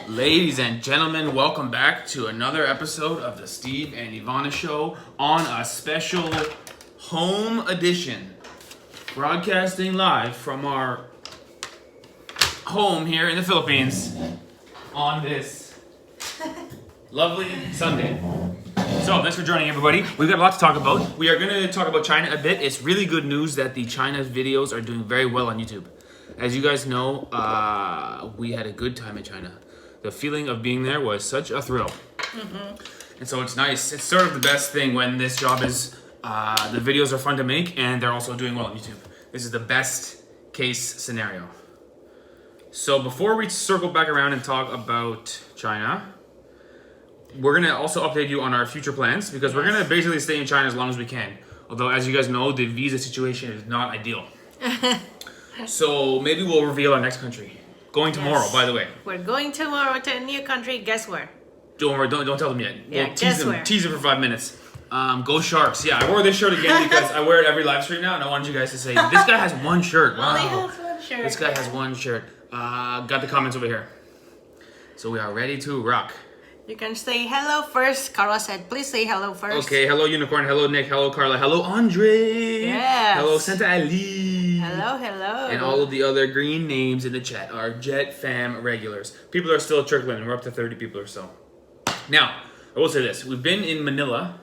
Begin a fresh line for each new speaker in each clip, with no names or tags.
Ladies and gentlemen, welcome back to another episode of the Steve and Ivana Show on a special home edition. Broadcasting live from our home here in the Philippines on this lovely Sunday. So, thanks for joining everybody. We've got a lot to talk about. We are going to talk about China a bit. It's really good news that the China videos are doing very well on YouTube. As you guys know, we had a good time in China. The feeling of being there was such a thrill. Mm-hmm. And so it's nice. It's sort of the best thing when this job is, the videos are fun to make and they're also doing well on YouTube. This is the best case scenario. So before we circle back around and talk about China, we're going to also update you on our future plans because we're going to basically stay in China as long as we can. Although, as you guys know, the visa situation is not ideal. So maybe we'll reveal our next country. Going tomorrow, by the way.
We're going tomorrow to a new country. Guess where?
Don't worry, don't tell them yet.
Yeah,
We'll
guess where?
tease them for 5 minutes. Go Sharks. Yeah, I wore this shirt again because I wear it every live stream now, and I wanted you guys to say, this guy has one shirt. Wow.
Only has one shirt.
This guy has one shirt. Got the comments over here. So we are ready to rock.
You can say hello first. Carla said, please say hello first.
Okay, hello Unicorn, hello Nick, hello Carla, hello Andre.
Yes.
Hello Santa Ali.
Hello, hello.
And all of the other green names in the chat are Jet Fam regulars. People are still trickling. We're up to 30 people or so. Now, I will say this. We've been in Manila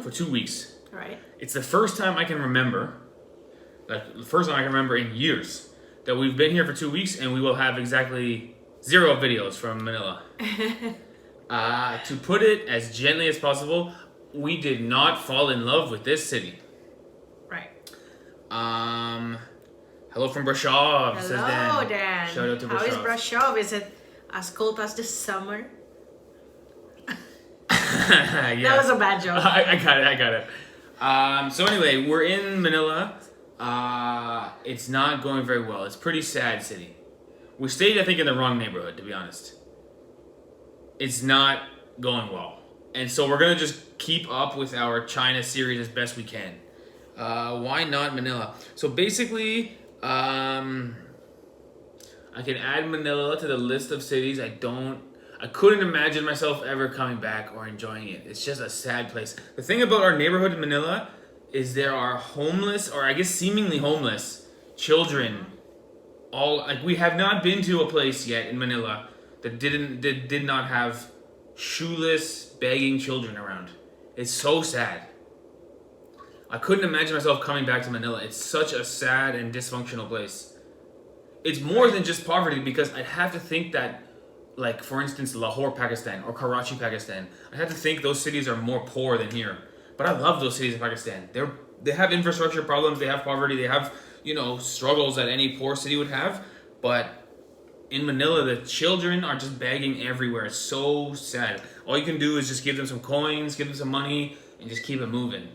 for 2 weeks.
Right.
It's the first time I can remember, in years, that we've been here for 2 weeks and we will have exactly 0 videos from Manila. To put it as gently as possible, we did not fall in love with this city.
Right.
Hello from Brashov, says Dan.
Hello, Dan.
Shout out to Brashov.
How is Brashov? Is it as cold as the summer?
Yeah.
That was a bad joke.
I got it. So anyway, we're in Manila. It's not going very well. It's a pretty sad city. We stayed, I think, in the wrong neighborhood, to be honest. It's not going well. And so we're going to just keep up with our China series as best we can. Why not Manila? So basically, I can add Manila to the list of cities. I couldn't imagine myself ever coming back or enjoying it. It's just a sad place. The thing about our neighborhood in Manila is there are homeless, or I guess seemingly homeless, children. We have not been to a place yet in Manila that did not have shoeless, begging children around. It's so sad. I couldn't imagine myself coming back to Manila. It's such a sad and dysfunctional place. It's more than just poverty because I'd have to think that, like, for instance, Lahore, Pakistan, or Karachi, Pakistan, I have to think those cities are more poor than here. But I love those cities in Pakistan. They have infrastructure problems, they have poverty, they have, struggles that any poor city would have. But in Manila, the children are just begging everywhere. It's so sad. All you can do is just give them some coins, give them some money, and just keep it moving.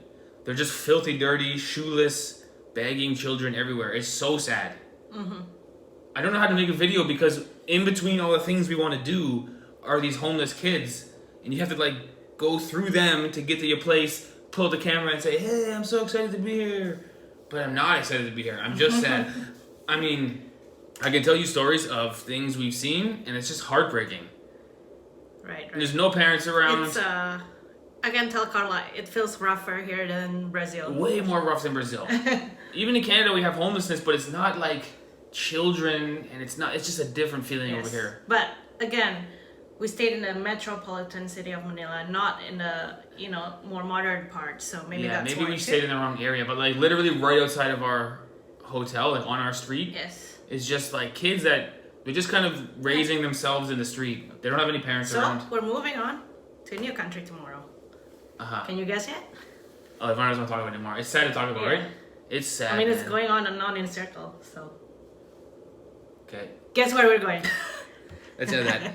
They're just filthy, dirty, shoeless, begging children everywhere. It's so sad. Mm-hmm. I don't know how to make a video because in between all the things we want to do are these homeless kids. And you have to, go through them to get to your place, pull the camera and say, hey, I'm so excited to be here. But I'm not excited to be here. I'm just sad. I mean, I can tell you stories of things we've seen, and it's just heartbreaking.
Right.
There's no parents around.
It's, I can tell Carla, it feels rougher here than Brazil.
Way more rough than Brazil. Even in Canada, we have homelessness, but it's not like children, and it's just a different feeling over here.
But again, we stayed in the metropolitan city of Manila, not in the more modern part. So maybe that's why.
We stayed in the wrong area, but literally right outside of our hotel, on our street.
Yes.
It's just kids that they're just kind of raising themselves in the street. They don't have any parents around.
So we're moving on to a new country tomorrow. Can you guess yet?
Oh, Ivana doesn't want to talk about it anymore. It's sad to talk about, right? It's sad.
I mean, it's going on and on in a circle. So.
Okay.
Guess where we're going?
Let's end that.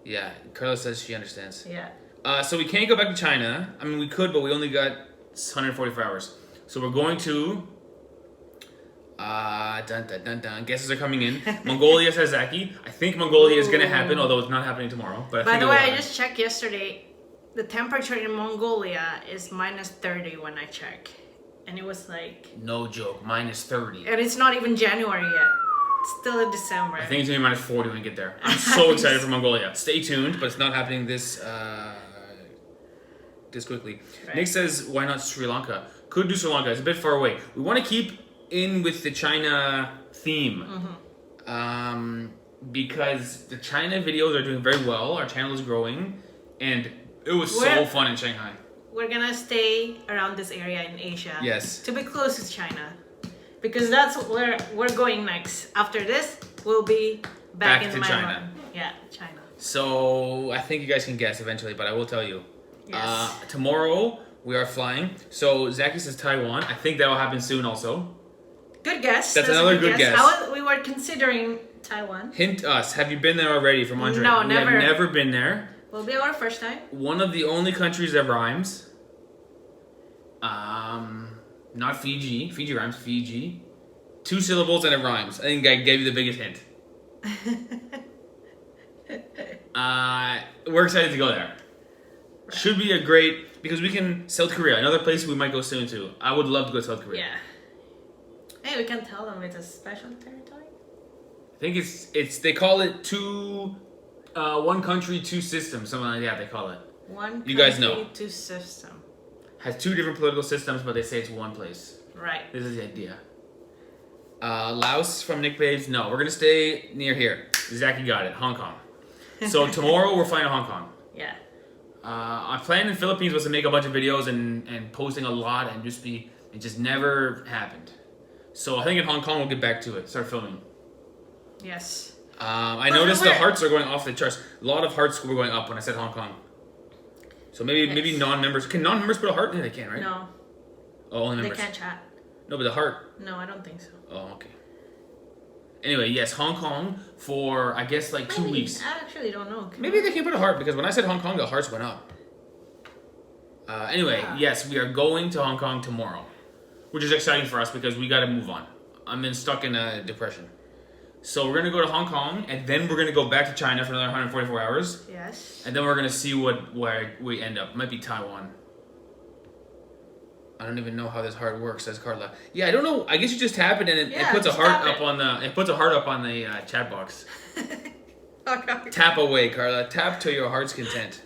Yeah, Carla says she understands.
Yeah.
So we can't go back to China. I mean, we could, but we only got 144 hours. So we're going to... Guesses are coming in. Mongolia, says Zaki. I think Mongolia is going to happen, although it's not happening tomorrow. But
By the way, I just checked yesterday. The temperature in Mongolia is -30 when I check. And it was
No joke, -30.
And it's not even January yet. Still in December.
I think it's gonna be -40 when we get there. I'm so excited for Mongolia. Stay tuned, but it's not happening this quickly.
Right.
Nick says, why not Sri Lanka? Could do Sri Lanka. It's a bit far away. We want to keep in with the China theme. Because the China videos are doing very well. Our channel is growing. And it was so fun in Shanghai.
We're gonna stay around this area in Asia.
Yes.
To be close to China. Because that's where we're going next. After this, we'll be back in
to
Myanmar.
China.
Yeah, China.
So I think you guys can guess eventually, but I will tell you.
Yes.
Tomorrow we are flying. So Zaki says Taiwan. I think that will happen soon also.
Good guess.
That's another good guess.
We were considering Taiwan.
Hint us. Have you been there already from Andre?
No,
we
never.
have never been there.
Will be our first time.
One of the only countries that rhymes. Not Fiji. Fiji rhymes. Fiji. 2 syllables and it rhymes. I think I gave you the biggest hint. We're excited to go there. Right. Should be a great, because we can, South Korea, another place we might go soon to. I would love to go to South Korea.
Yeah. Hey, we can tell them it's a special territory.
I think it's they call it one country, 2 systems, something like that they call it.
One country,
you guys know.
2 system.
Has 2 different political systems, but they say it's one place.
Right.
This is the idea. Laos from Nick Babes. No, we're gonna stay near here. Zaki got it. Hong Kong. So tomorrow we're flying to Hong Kong.
Yeah.
Our plan in Philippines was to make a bunch of videos and posting a lot and it just never happened. So I think in Hong Kong we'll get back to it. Start filming.
Yes.
I noticed the hearts are going off the charts. A lot of hearts were going up when I said Hong Kong. So maybe non-members. Can non-members put a heart? Yeah, they can, right?
No.
Oh, only members.
They can't chat.
No, but the heart.
No, I don't think so.
Oh, okay. Anyway, yes, Hong Kong for, I guess, like 2 weeks.
I actually don't know.
Maybe they can put a heart, because when I said Hong Kong, the hearts went up. Anyway, yes, we are going to Hong Kong tomorrow, which is exciting for us because we got to move on. I'm stuck in a depression. So we're going to go to Hong Kong, and then we're going to go back to China for another 144 hours.
Yes.
And then we're going to see where we end up. It might be Taiwan. I don't even know how this heart works, says Carla. Yeah, I don't know. I guess you just tap it and it puts a heart up on the chat box. Tap away, Carla. Tap to your heart's content.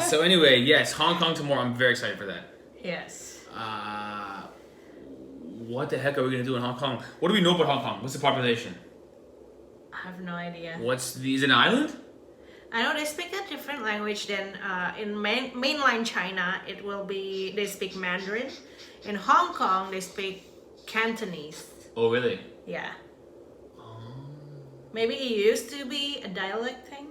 So anyway, yes, Hong Kong tomorrow. I'm very excited for that.
Yes.
What the heck are we gonna do in Hong Kong? What do we know about Hong Kong? What's the population?
I have no idea.
Is it an island?
I know they speak a different language than in mainland China. They speak Mandarin. In Hong Kong, they speak Cantonese.
Oh, really?
Yeah. Oh. Maybe it used to be a dialect thing.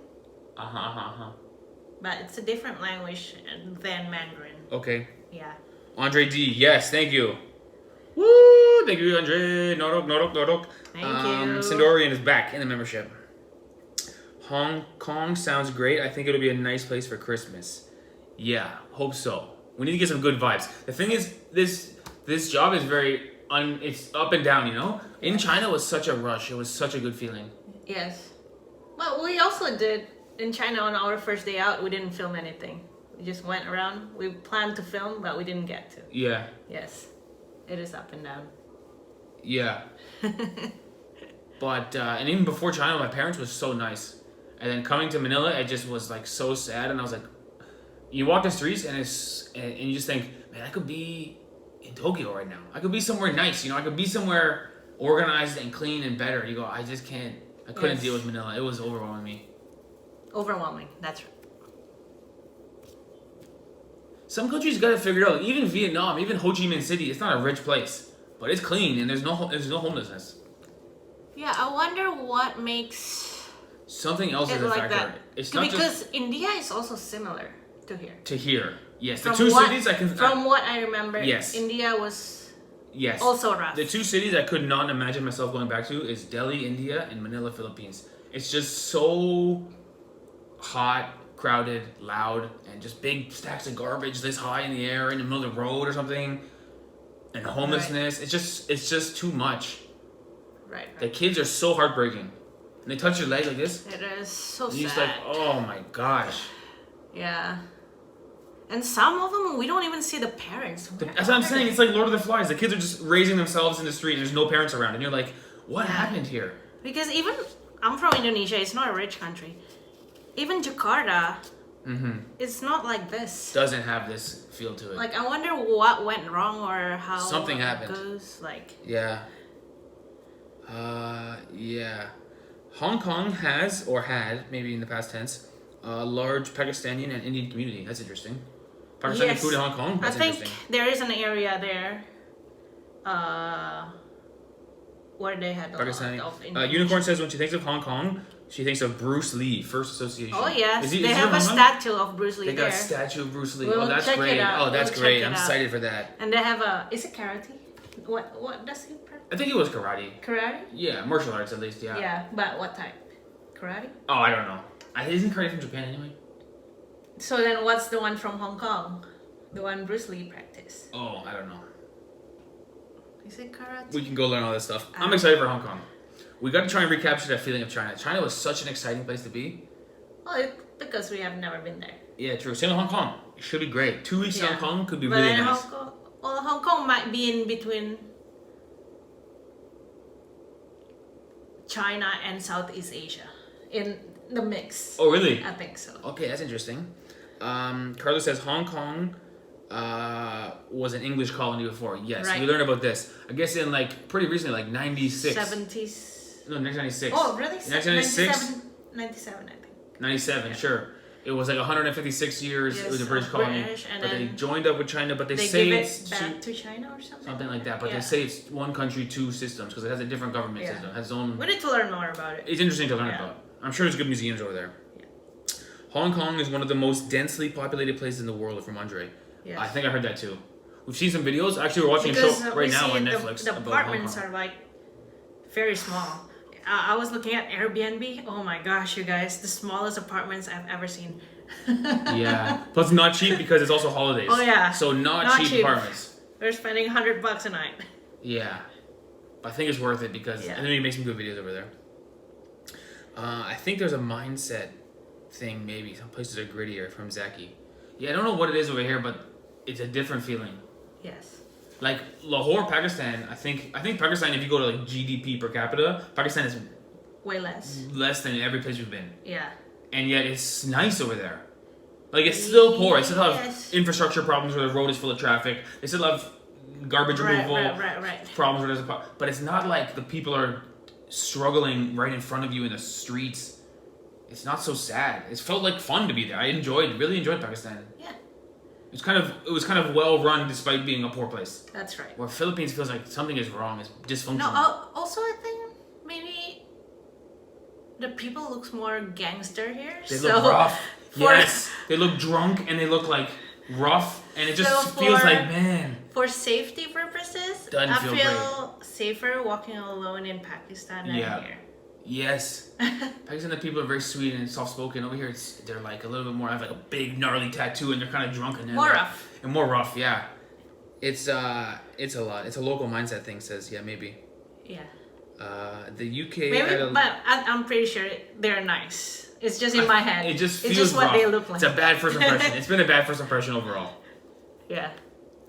But it's a different language than Mandarin.
Okay.
Yeah.
Andre D, yes, thank you. Woo! Thank you, Andre. Norok.
Thank you.
Sindorian is back in the membership. Hong Kong sounds great. I think it'll be a nice place for Christmas. Yeah, hope so. We need to get some good vibes. The thing is, this job is it's up and down, you know? In China, it was such a rush. It was such a good feeling.
Yes. Well, we also did in China on our first day out. We didn't film anything. We just went around. We planned to film, but we didn't get to.
Yeah.
Yes. It is up and down.
Yeah. But, and even before China, my parents was so nice. And then coming to Manila, it just was like so sad. And I was like, you walk the streets and you just think, man, I could be in Tokyo right now. I could be somewhere nice, you know. I could be somewhere organized and clean and better. You go, I just can't. I couldn't deal with Manila. It was overwhelming me.
Overwhelming. That's right.
Some countries got to figure it out. Even Vietnam, even Ho Chi Minh City, it's not a rich place, but it's clean and there's no homelessness.
Yeah, I wonder what makes
something else is a
like
factor.
That.
It's not
because
just
India is also similar to here.
To here, yes.
From
the two cities I can.
From what I remember,
yes.
India was.
Yes.
Also rough.
The 2 cities I could not imagine myself going back to is Delhi, India, and Manila, Philippines. It's just so hot, crowded, loud, and just big stacks of garbage this high in the air in the middle of the road or something. And homelessness. Right. It's just too much.
Right.
The kids are so heartbreaking. And they touch your leg like this.
It is so sad.
You're just like, oh my gosh.
Yeah. And some of them, we don't even see the parents.
That's what I'm saying. It's like Lord of the Flies. The kids are just raising themselves in the street and there's no parents around. And you're like, What happened here?
Because even I'm from Indonesia, it's not a rich country. Even Jakarta, it's not like this.
Doesn't have this feel to it.
Like, I wonder what went wrong or how
Something happened.
goes. Like,
yeah. Yeah. Hong Kong has, or had, maybe in the past tense, a large Pakistani and Indian community. That's interesting. Pakistani food in Hong Kong? That's
I think
interesting.
there is an area there where they had a
Pakistani.
lot of Indian.
Unicorn says when she thinks of Hong Kong, she thinks of Bruce Lee, first association.
Oh, yes.
Is
they
he
have
from
a
Hong Kong?
statue of Bruce Lee
They
there.
got a statue of Bruce Lee.
We'll
Oh, that's
check
great.
it out.
Oh, that's
We'll
great.
check
I'm
it out.
excited for that.
And they have a... Is it karate? What does he practice?
I think it was karate.
Karate?
Yeah, martial arts at least, yeah.
Yeah, but what type? Karate?
Oh, I don't know. Isn't karate from Japan anyway?
So then what's the one from Hong Kong? The one Bruce Lee practiced?
Oh, I don't know.
Is it karate?
We can go learn all this stuff. I'm excited for Hong Kong. We got to try and recapture that feeling of China. China was such an exciting place to be.
Well, because we have never been there.
Yeah, true. Same with Hong Kong. It should be great. 2 weeks in Hong Kong could be
but
really
then
nice.
Hong Kong might be in between China and Southeast Asia in the mix.
Oh, really?
I think so.
Okay, that's interesting. Carlos says Hong Kong was an English colony before. Yes,
Right.
we learned about this. I guess in like pretty recently, like 96.
70s.
No, 1996.
Oh, really?
1996?
97, I think.
97, sure. It was like 156 years.
Yes,
it was a British
of
colony,
British, and
but they
then
joined up with China. But they
They
say
give
it's
it back to China or something?
something like that. But
Yeah.
they say it's one country, two systems because it has a different government
Yeah.
system. It has its own.
We need to learn more about it.
It's interesting to learn
Yeah.
about. I'm sure there's good museums over there.
Yeah.
Hong Kong is one of the most densely populated places in the world, from Andre.
Yes.
I think I heard that too. We've seen some videos. Actually, we're watching
Because
a show
we
right now
see
on
the-
Netflix
The
about Hong
apartments
Kong.
are like very small. I was looking at Airbnb. Oh my gosh, you guys, the smallest apartments I've ever seen.
Yeah. Plus, not cheap because it's also holidays.
Oh, yeah.
So not cheap
cheap.
apartments.
We're spending $100 a night.
Yeah. But I think it's worth it because
Yeah.
I know you make some good videos over there. I think there's a mindset thing maybe. Some places are grittier from Zaki. Yeah, I don't know what it is over here, but it's a different feeling.
Yes.
Like Lahore, Pakistan, I think Pakistan, if you go to like GDP per capita, Pakistan is
Way less.
less than every place we've been.
Yeah.
And yet it's nice over there. Like it's still poor. It still have
Yes.
infrastructure problems where the road is full of traffic. They still have garbage removal
Right.
problems where there's but it's not like the people are struggling right in front of you in the streets. It's not so sad. It felt like fun to be there. I really enjoyed Pakistan.
Yeah,
It was kind of well run despite being a poor place.
that's right.
Where Philippines feels like something is wrong. It's dysfunctional.
No, also I think maybe the people looks more gangster here.
They
so
look rough.
for-
Yes, they look drunk and they look like rough, and it just
So
feels
for-
like, man.
For safety purposes,
Doesn't
I
feel
feel safer walking alone in Pakistan than
Yeah.
here.
Yes, Pakistan, the people are very sweet and soft spoken. Over here, they're like a little bit more. Have like a big gnarly tattoo, and they're kind of drunk and
More
like,
rough.
and more rough. Yeah, it's a lot. It's a local mindset thing. Says maybe.
Yeah.
The UK.
Maybe,
had a-
but I'm pretty sure they're nice. It's just in my head.
It just feels
it's just what
rough.
they look like.
It's a bad first impression. It's been a bad first impression overall.
Yeah.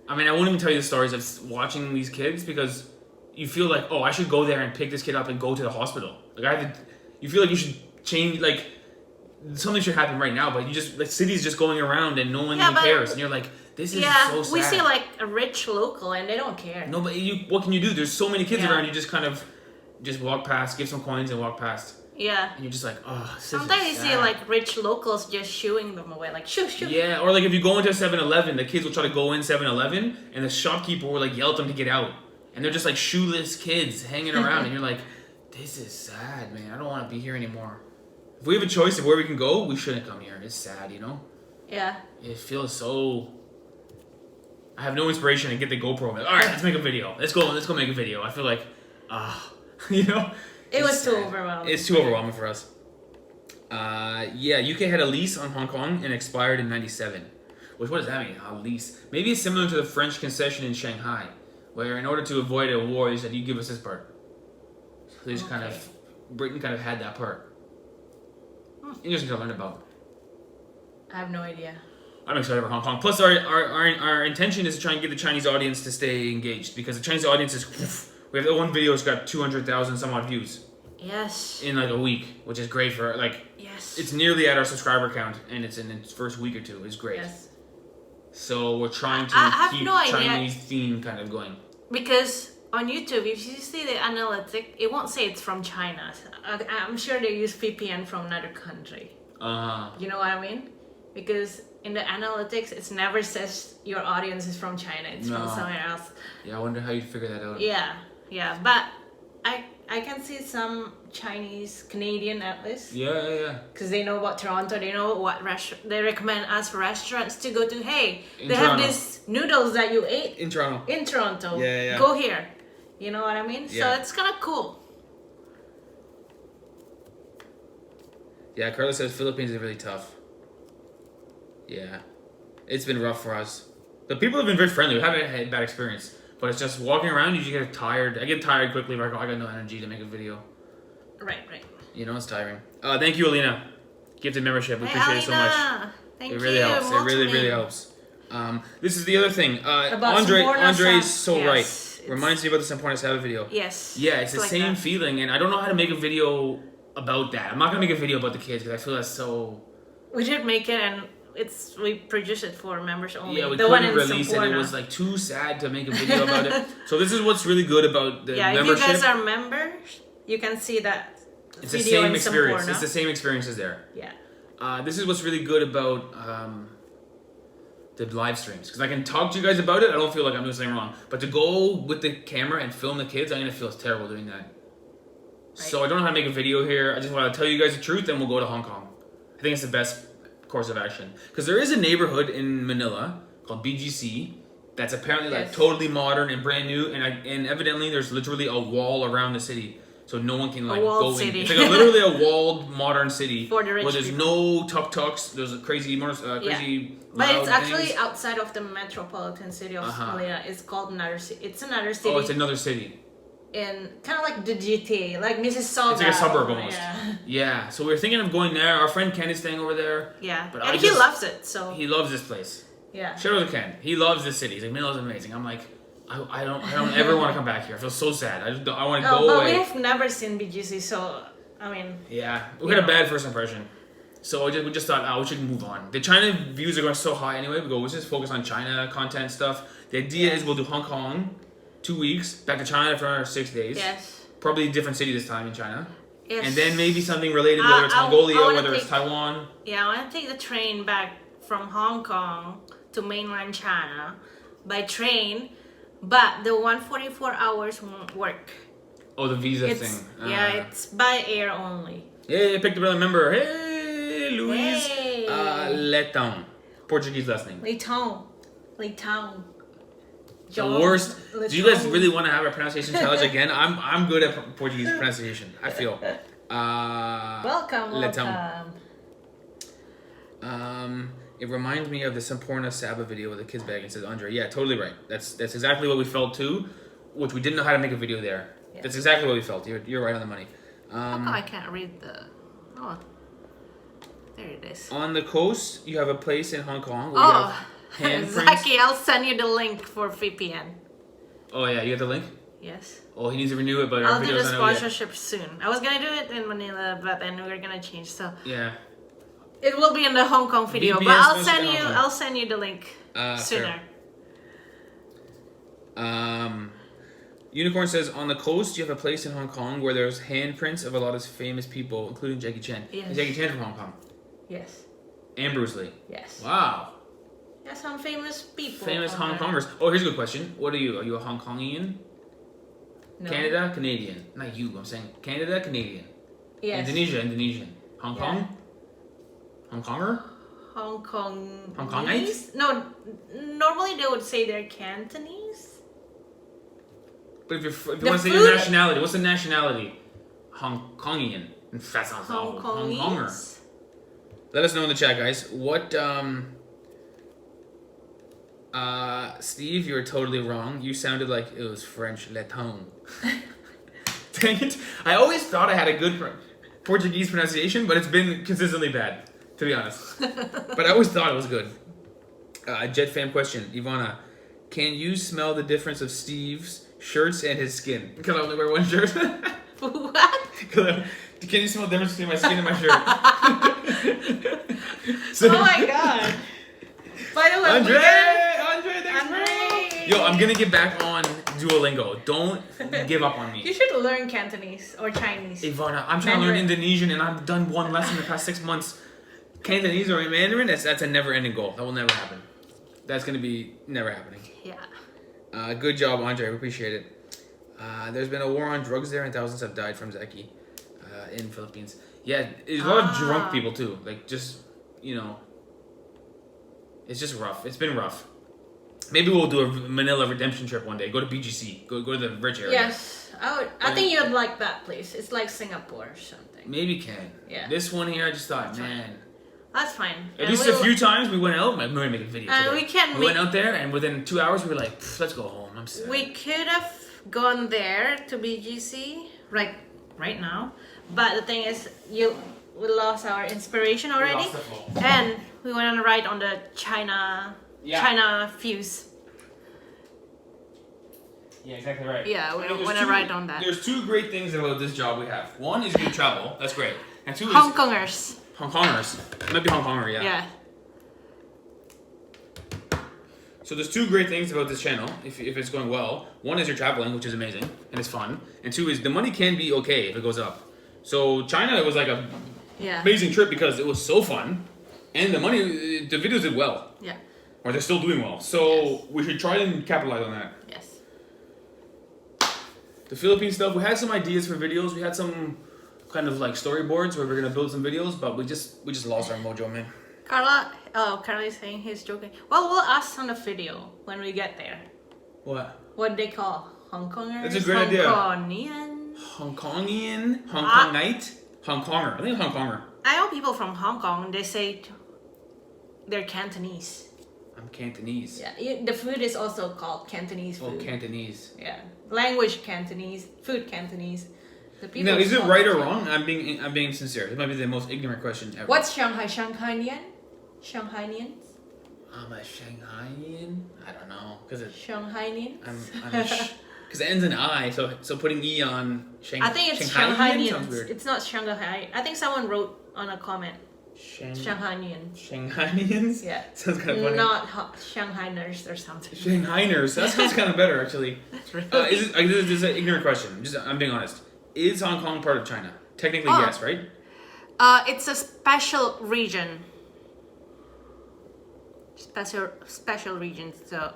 I mean, I won't even tell you the stories of watching these kids because you feel like, oh, I should go there and pick this kid up and go to the hospital. Like you feel like you should change. Like something should happen right now, but the city's just going around and no one even
but-
cares, and you're like, this is so sad.
we see like a rich local and they don't care.
No, but what can you do? There's so many kids
Yeah.
around. You just kind of just walk past, give some coins, and walk past,
Yeah.
and you're just like, oh. This
Sometimes
is
you see
sad.
like rich locals just shooing them away, like shoo.
Yeah, or like if you go into 7-Eleven, the kids will try to go in 7-Eleven, and the shopkeeper will like yell at them to get out, and they're just like shoeless kids hanging around, and you're like, this is sad, man. I don't want to be here anymore. If we have a choice of where we can go, we shouldn't come here. It's sad, you know.
Yeah.
It feels so. I have no inspiration to get the GoPro. Like, all right, let's make a video. Let's go make a video. I feel like, you know.
It
It's
was too
sad.
overwhelming.
It's too overwhelming for us. Yeah, UK had a lease on Hong Kong and expired in '97. Which, what does that mean? A lease? Maybe it's similar to the French concession in Shanghai, where in order to avoid a war, they said, "You give us this part." So they just Britain kind of had that part. Interesting to learn about.
I have no idea.
I'm excited for Hong Kong. Plus, our intention is to try and get the Chinese audience to stay engaged because the Chinese audience is We have that one video that's got 200,000 some odd views
Yes.
in like a week, which is great for like.
Yes.
It's nearly at our subscriber count, and it's in its first week or two. It's great.
Yes.
So we're trying to
I have
keep
no idea.
Chinese theme kind of going.
Because on YouTube, if you see the analytic, it won't say it's from China. I'm sure they use VPN from another country. You know what I mean? Because in the analytics, it never says your audience is from China. It's from somewhere else.
Yeah, I wonder how you figure that out.
Yeah. But I can see some Chinese, Canadian at least.
Yeah.
Because they know about Toronto. They know what they recommend us restaurants to go to. Hey, they
Toronto.
have these noodles that you ate
In Toronto.
in Toronto.
Yeah.
Go here. You know what I mean?
Yeah.
So it's kind of cool.
Yeah, Carlos says Philippines is really tough. Yeah. It's been rough for us. The people have been very friendly. We haven't had a bad experience. But it's just walking around, you just get tired. I get tired quickly. Like, I got no energy to make a video.
Right.
You know, it's tiring. Thank you, Alina. Gifted membership. We appreciate it so much.
Thank
It really
you.
helps. It really helps. This is the other thing. Andre's so right. Reminds me about the Samporna Sabbath video.
Yes.
Yeah, it's the
like
same
that.
feeling, and I don't know how to make a video about that. I'm not gonna make a video about the kids because I feel that's so.
We did make it, and we produced it for members only.
Yeah, we
the one
couldn't
in
release it. It
Samporna.
was like too sad to make a video about it. So this is what's really good about the
Yeah,
membership.
if you guys are members, you can see that
It's the
video
same
in
experience.
Samporna.
It's the same experience as there.
Yeah.
This is what's really good about the live streams because I can talk to you guys about it. I don't feel like I'm doing something wrong. But to go with the camera and film the kids, I'm gonna feel terrible doing that. So I don't know how to make a video here. I just want to tell you guys the truth, and we'll go to Hong Kong. I think it's the best course of action because there is a neighborhood in Manila called BGC that's apparently like totally modern and brand new, and evidently there's literally a wall around the city. So no one can like go in. It's like literally a walled modern city
For the rich
where there's
people.
no tuk-tuks. There's a crazy, crazy.
But it's
loud
actually
things.
outside of the metropolitan city of Manila. It's called another city. It's another city.
Oh, it's another city.
In kind of like the GTA, like Mississauga.
It's like a suburb almost.
Yeah.
Yeah. So we were thinking of going there. Our friend Ken is staying over there.
Yeah.
But
and he loves it. So
he loves this place.
yeah.
Shout out to Ken. He loves this city. He's like, Manila's amazing. I'm like, I don't ever want to come back here. I feel so sad. I want to go
but
away.
we've never seen BGC, so I mean.
Yeah, we had a bad first impression. So we just thought, we should move on. The China views are going so high anyway. We go, let's just focus on China content stuff. The idea is we'll do Hong Kong, 2 weeks, back to China for another 6 days.
Yes.
Probably a different city this time in China.
Yes.
And then maybe something related, whether it's Mongolia, whether it's Taiwan.
Yeah, I want to take the train back from Hong Kong to mainland China by train, but the 144 hours won't work.
Oh, the visa thing.
Yeah, it's by air only.
Hey, I picked up another member. Hey, Luis.
Hey.
Letão. Portuguese last name.
Leitão.
The worst. Do you guys really want to have a pronunciation challenge again? I'm good at Portuguese pronunciation. I feel.
Welcome.
It reminds me of the Samporna Saba video with the kids bag and says Andre. Yeah, totally right. That's exactly what we felt too, which we didn't know how to make a video there. Yeah. That's exactly what we felt. You're right on the money.
I can't read the. Oh, there it is.
On the coast, you have a place in Hong Kong where you have handprints.
Zaki, I'll send you the link for VPN.
Oh yeah, you get the link?
Yes.
Oh, he needs to renew it, but
I'll
our
do
videos
the
are not yet.
sponsorship soon. I was gonna do it in Manila, but then we're gonna change. So
yeah,
it will be in the Hong Kong video,
VPN
but
sponsored
I'll send you the link sooner.
Fair. Unicorn says on the coast you have a place in Hong Kong where there's handprints of a lot of famous people, including Jackie Chan.
Yes.
Is Jackie Chan from Hong Kong?
Yes.
And Bruce Lee.
Yes.
Wow.
Yeah, some famous people.
Famous Hong Kongers. Oh, here's a good question. What are you? Are you a Hong Kongian?
No.
Canada, Canadian. Not you. I'm saying Canada, Canadian.
Yes.
Indonesia, Indonesian. Hong Kong. Hong Konger.
Hong Kong.
Hong Kongites?
No. Normally they would say they're Cantonese.
But if you want to say your nationality, what's the nationality? Hong Kongian. That sounds awful. Hong Konger. Let us know in the chat, guys. What, Steve, you're totally wrong. You sounded like it was French, Letton. Dang it. I always thought I had a good Portuguese pronunciation, but it's been consistently bad, to be honest. But I always thought it was good. Jet fan question. Ivana, can you smell the difference of Steve's shirts and his skin. Because I only wear one shirt.
What?
Can you smell the difference between my skin and my shirt? So,
Oh my god. By the way,
Andre, thanks,
Andre.
bro. Yo, I'm gonna get back on Duolingo. Don't give up on me.
You should learn Cantonese or Chinese.
Ivana, I'm trying to learn Indonesian and I've done one lesson in the past 6 months. Cantonese or Mandarin, that's a never-ending goal. That will never happen. That's gonna be never happening.
Yeah.
Good job, Andre. I appreciate it. There's been a war on drugs there and thousands have died from Zeki in Philippines. Yeah, there's a lot of drunk people too. Like, just, you know, it's just rough. It's been rough. Maybe we'll do a Manila redemption trip one day. Go to BGC. Go to the rich area.
Yes, I think you'd like that place. It's like Singapore or something.
Maybe can.
Yeah.
This one here, I just thought, man.
That's fine.
At least a few times we went out. I'm going to make a video today. We went out there, and within 2 hours, we were like, let's go home. I'm sad.
We could have gone there to BGC right now. But the thing is, we lost our inspiration already.
We lost the flow.
And we went on a ride on the China fuse.
Yeah, exactly right.
Yeah, we went on a ride on that.
There's two great things about this job we have. One is you can travel. That's great. And two is...
Hong Kongers.
Hong Kongers. It might be Hong Konger, yeah.
Yeah.
So there's two great things about this channel, if it's going well. One is you're traveling, which is amazing, and it's fun. And two is the money can be okay if it goes up. So China, it was like a amazing trip because it was so fun. And the videos did well.
Yeah.
Or they're still doing well. So we should try and capitalize on that.
Yes.
The Philippine stuff, we had some ideas for videos. We had some kind of like storyboards where we're gonna build some videos, but we just lost our mojo, man.
Carla is saying he's joking. Well, we'll ask on the video when we get there.
What?
What they call Hong Kongers?
That's a great idea.
Hongkongian.
Hong Kongite? Hong Konger. I think Hong Konger.
I know people from Hong Kong, they say they're Cantonese.
I'm Cantonese.
Yeah, the food is also called Cantonese food.
Oh, Cantonese.
Yeah, language Cantonese, food Cantonese. The people.
Now, is it right or wrong? I'm being sincere. It might be the most ignorant question ever.
What's Shanghai? Shanghaiian? Shanghaiians?
I'm a Shanghaiian. I don't know, because
Shanghaiians.
Because it ends in I, so putting e on
I think it's Shanghaiians. It's not Shanghai. I think someone wrote on a comment. Shanghaiians.
Shanghaiians?
Yeah.
Sounds kind of funny.
Not Shanghainers or something.
Shanghainers. That sounds kind of better, actually. This is an ignorant question. I'm being honest. Is Hong Kong part of China? Technically, yes, right?
It's a special region. Special region. So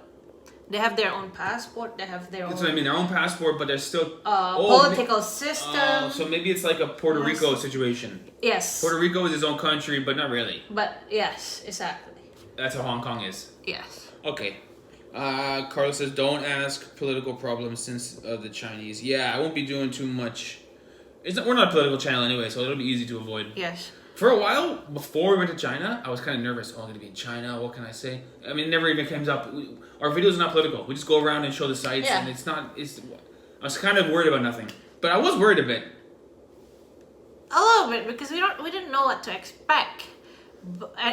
they have their own passport. They have their own.
That's what I mean. Their own passport, but there's still
political system.
So maybe it's like a Puerto Rico situation.
Yes.
Puerto Rico is its own country, but not really.
But yes, exactly.
That's how Hong Kong is.
Yes.
Okay. Carlos says, don't ask political problems since the Chinese. Yeah, I won't be doing too much. We're not a political channel anyway, so it'll be easy to avoid.
Yes.
For a while, before we went to China, I was kind of nervous. Oh, I'm going to be in China. What can I say? I mean, it never even comes up. Our videos are not political. We just go around and show the sites, and it's not... I was kind of worried about nothing. But I was worried a bit.
A little bit, because we didn't know what to expect.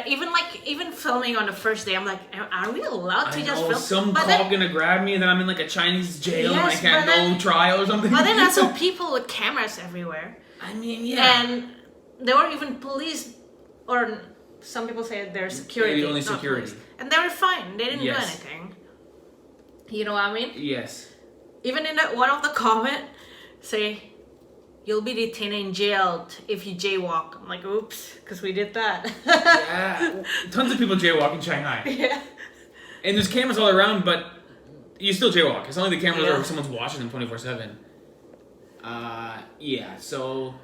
Even filming on the first day, I'm like, are we allowed to just film?
Some cop gonna grab me, and then I'm in like a Chinese jail, and I can't go trial or something.
But then I saw people with cameras everywhere.
I mean, yeah.
And there were even police, or some people say there's security.
Maybe only security.
Police. And they were fine. They didn't do anything. You know what I mean?
Yes.
Even in one of the comment, say, you'll be detained and jailed if you jaywalk. I'm like, oops, because we did that.
Yeah. Tons of people jaywalk in Shanghai.
Yeah.
And there's cameras all around, but you still jaywalk. It's only the cameras or someone's watching them 24/7. Yeah, so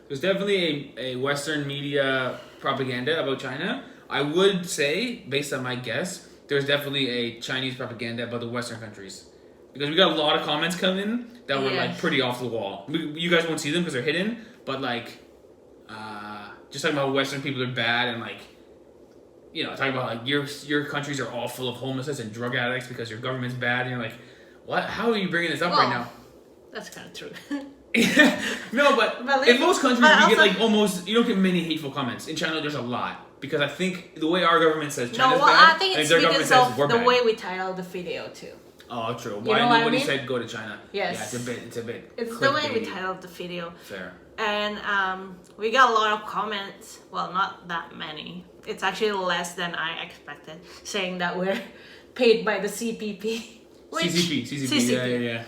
there's definitely a Western media propaganda about China. I would say, based on my guess, there's definitely a Chinese propaganda about the Western countries. Because we got a lot of comments come in that were like pretty off the wall. You guys won't see them because they're hidden, but like, just talking about Western people are bad and like, you know, talking about like your countries are all full of homelessness and drug addicts because your government's bad, and you're like, what? How are you bringing this up right now?
That's kind of true.
No, but in most countries we get like almost, you don't get many hateful comments. In China, there's a lot because I think the way our government says China's bad,
I think it's because of the way we titled the video too.
Oh, true.
You
Why
know what I
nobody
mean?
said go to China?
Yes.
Yeah, it's a bit.
It's the way we
clickbaity.
titled the video.
Fair.
And we got a lot of comments. Well, not that many. It's actually less than I expected, saying that we're paid by the CPP.
CCP. Yeah.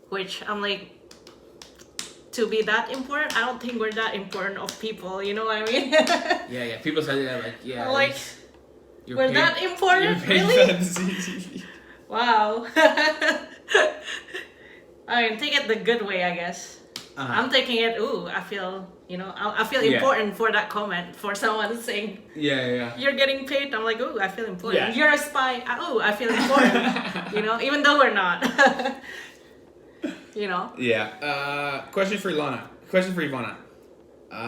Which I'm like, to be that important, I don't think we're that important of people. You know what I mean?
Yeah. People said that like, yeah.
Like,
you're
we're
paid-
that important,
you're paid
really?
by the CCP.
Wow. I mean, take it the good way, I guess.
Uh-huh.
I'm taking it. Ooh, I feel, I feel
Yeah.
important for that comment, for someone saying
Yeah.
you're getting paid. I'm like, ooh, I feel important.
Yeah.
You're a spy. Ooh, I feel important. Even though we're not.
Yeah. Question for Ivana.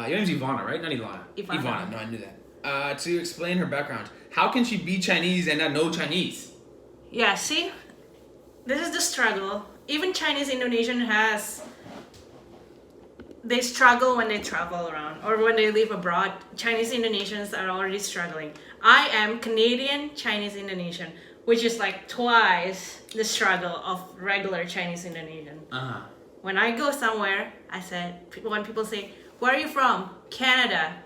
Your name's Ivana, right? Not Ilana.
Ivana.
No, I knew that. To explain her background, how can she be Chinese and not know Chinese?
Yeah, see? This is the struggle. Even Chinese Indonesian they struggle when they travel around or when they live abroad. Chinese Indonesians are already struggling. I am Canadian Chinese Indonesian, which is like twice the struggle of regular Chinese Indonesian.
Uh-huh.
When I go somewhere, when people say, "Where are you from?" Canada.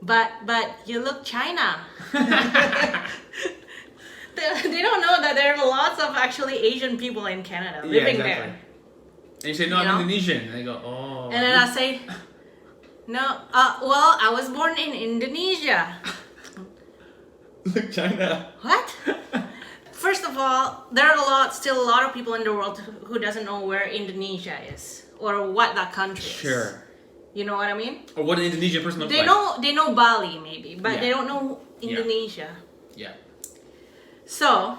But you look China. They don't know that there are lots of actually Asian people in Canada living there.
And you say, no, I'm Indonesian. And they go, oh.
And then I say, no, well, I was born in Indonesia.
Look, China.
What? First of all, there are still a lot of people in the world who doesn't know where Indonesia is or what that country is.
Sure.
You know what I mean?
Or what an Indonesian person looks
They
like.
They know Bali maybe, but
Yeah.
they don't know Indonesia.
Yeah.
So,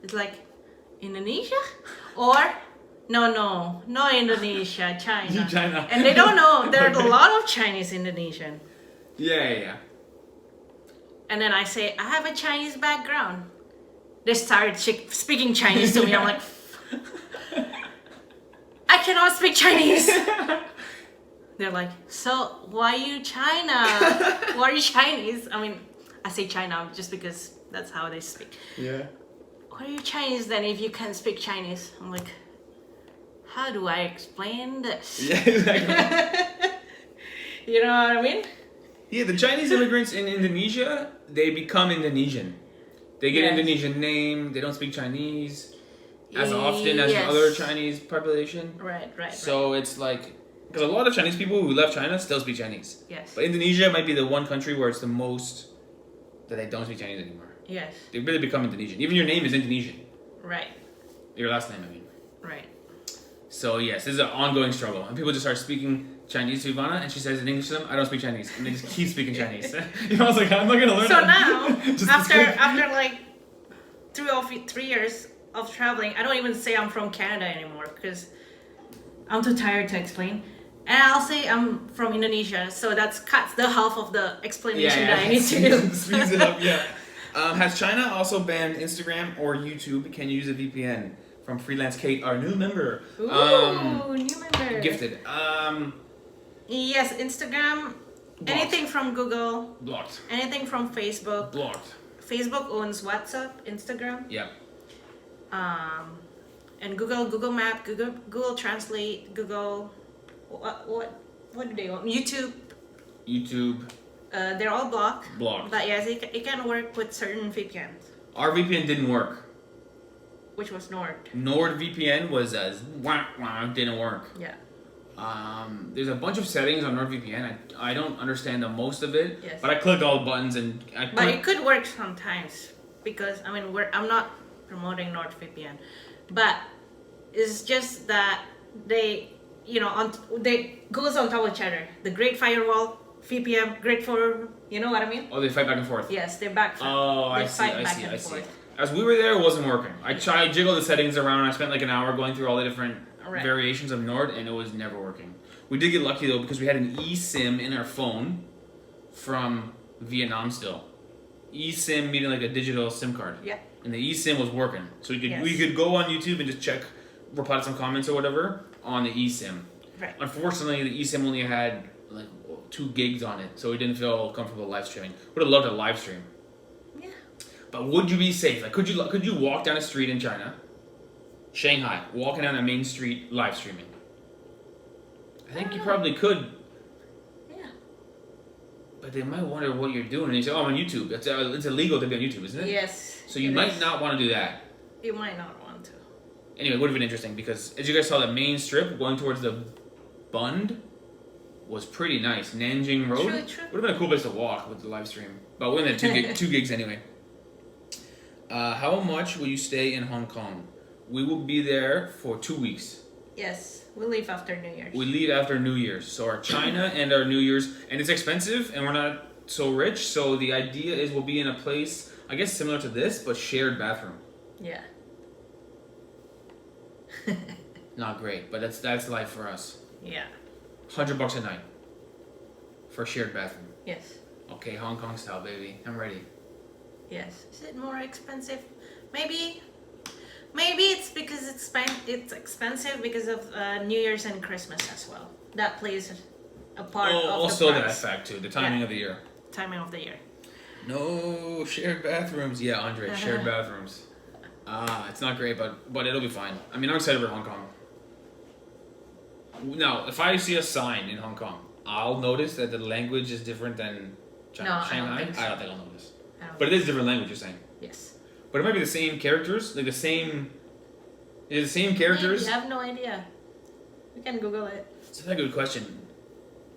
it's like, Indonesia? Or, no Indonesia, China.
China.
And they don't know, there are a lot of Chinese Indonesian.
Yeah.
And then I say, I have a Chinese background. They started speaking Chinese to me. I'm like, I cannot speak Chinese. They're like, so why you China? Why are you Chinese? I mean, I say China just because that's how they speak.
Yeah.
Why are you Chinese then if you can't speak Chinese? I'm like, how do I explain this?
Yeah, exactly.
You know what I mean?
Yeah, the Chinese immigrants in Indonesia, they become Indonesian. They get
Yes.
Indonesian name, they don't speak Chinese as often as the
Yes.
other Chinese population.
Right.
So it's like, because a lot of Chinese people who left China still speak Chinese.
Yes.
But Indonesia might be the one country where it's the most that they don't speak Chinese anymore.
Yes.
They really become Indonesian. Even your name is Indonesian.
Right.
Your last name, I mean.
Right.
So yes, this is an ongoing struggle. And people just start speaking Chinese to Ivana, and she says in English to them, I don't speak Chinese. And they just keep speaking Chinese. I was like, I'm not going to learn
So
that.
now,
Just
after like 3 years of traveling, I don't even say I'm from Canada anymore because I'm too tired to explain. And I'll say I'm from Indonesia, so that cuts the half of the explanation that I need to do.
Speeds it up, yeah. Has China also banned Instagram or YouTube? Can you use a VPN? From Freelance Kate, our new member.
Ooh, new member.
Gifted.
Yes, Instagram.
Blocked.
Anything from Google.
Blocked.
Anything from Facebook.
Blocked.
Facebook owns WhatsApp, Instagram.
Yeah.
And Google Map, Google Translate, Google. What do they want? YouTube. They're all blocked.
Blocked.
But yes, it can work with certain VPNs.
Our VPN didn't work.
Which was Nord.
NordVPN was didn't work.
Yeah.
There's a bunch of settings on NordVPN. I don't understand the most of it.
Yes.
But I clicked all the buttons and
But it could work sometimes because I mean I'm not promoting NordVPN, but it's just that they goes on top of each other. The Great Firewall, VPN, Great for what I mean?
Oh, they fight back and forth.
Yes, they're back.
Oh, I see.
Forth.
As we were there, it wasn't working. I jiggled the settings around. I spent like an hour going through all the different variations of Nord, and it was never working. We did get lucky though because we had an eSIM in our phone from Vietnam still. eSIM meaning like a digital SIM card.
Yeah.
And the eSIM was working, so we could go on YouTube and just check, reply to some comments or whatever on the eSIM.
Right.
Unfortunately, the eSIM only had like 2 gigs on it, so we didn't feel comfortable live streaming. Would have loved to live stream.
Yeah.
But would you be safe? Like, could you walk down a street in China, Shanghai, walking down a main street, live streaming? I think you probably could.
Yeah.
But they might wonder what you're doing, and you say, "Oh, I'm on YouTube." It's illegal to be on YouTube, isn't it?
Yes.
So you might not want to do that.
You might not want to.
Anyway, it would have been interesting because, as you guys saw, the main strip going towards the Bund was pretty nice. Nanjing Road.
True.
Would have been a cool place to walk with the live stream. But we're in the two gigs anyway. How much will you stay in Hong Kong? We will be there for 2 weeks.
Yes, we leave after New Year's.
We leave after New Year's. So our China and our New Year's, and it's expensive, and we're not so rich. So the idea is we'll be in a place, I guess, similar to this, but shared bathroom.
Yeah.
Not great, but that's life for us.
Yeah.
$100 a night for a shared bathroom.
Yes.
Okay, Hong Kong style, baby. I'm ready.
Yes. Is it more expensive? Maybe it's because it's expensive because of New Year's and Christmas as well. That plays a part of the
also that
price.
fact too. The timing of the year.
Timing of the year.
No shared bathrooms. Yeah, Andre, shared bathrooms. It's not great, but it'll be fine. I mean, I'm excited for Hong Kong. Now, if I see a sign in Hong Kong, I'll notice that the language is different than Shanghai.
I don't think so.
I don't think I'll notice.
I don't
But it is different language, you're saying.
Yes.
But it might be the same characters, like the same. Is it the same characters?
I have no idea. We can Google it.
It's a good question.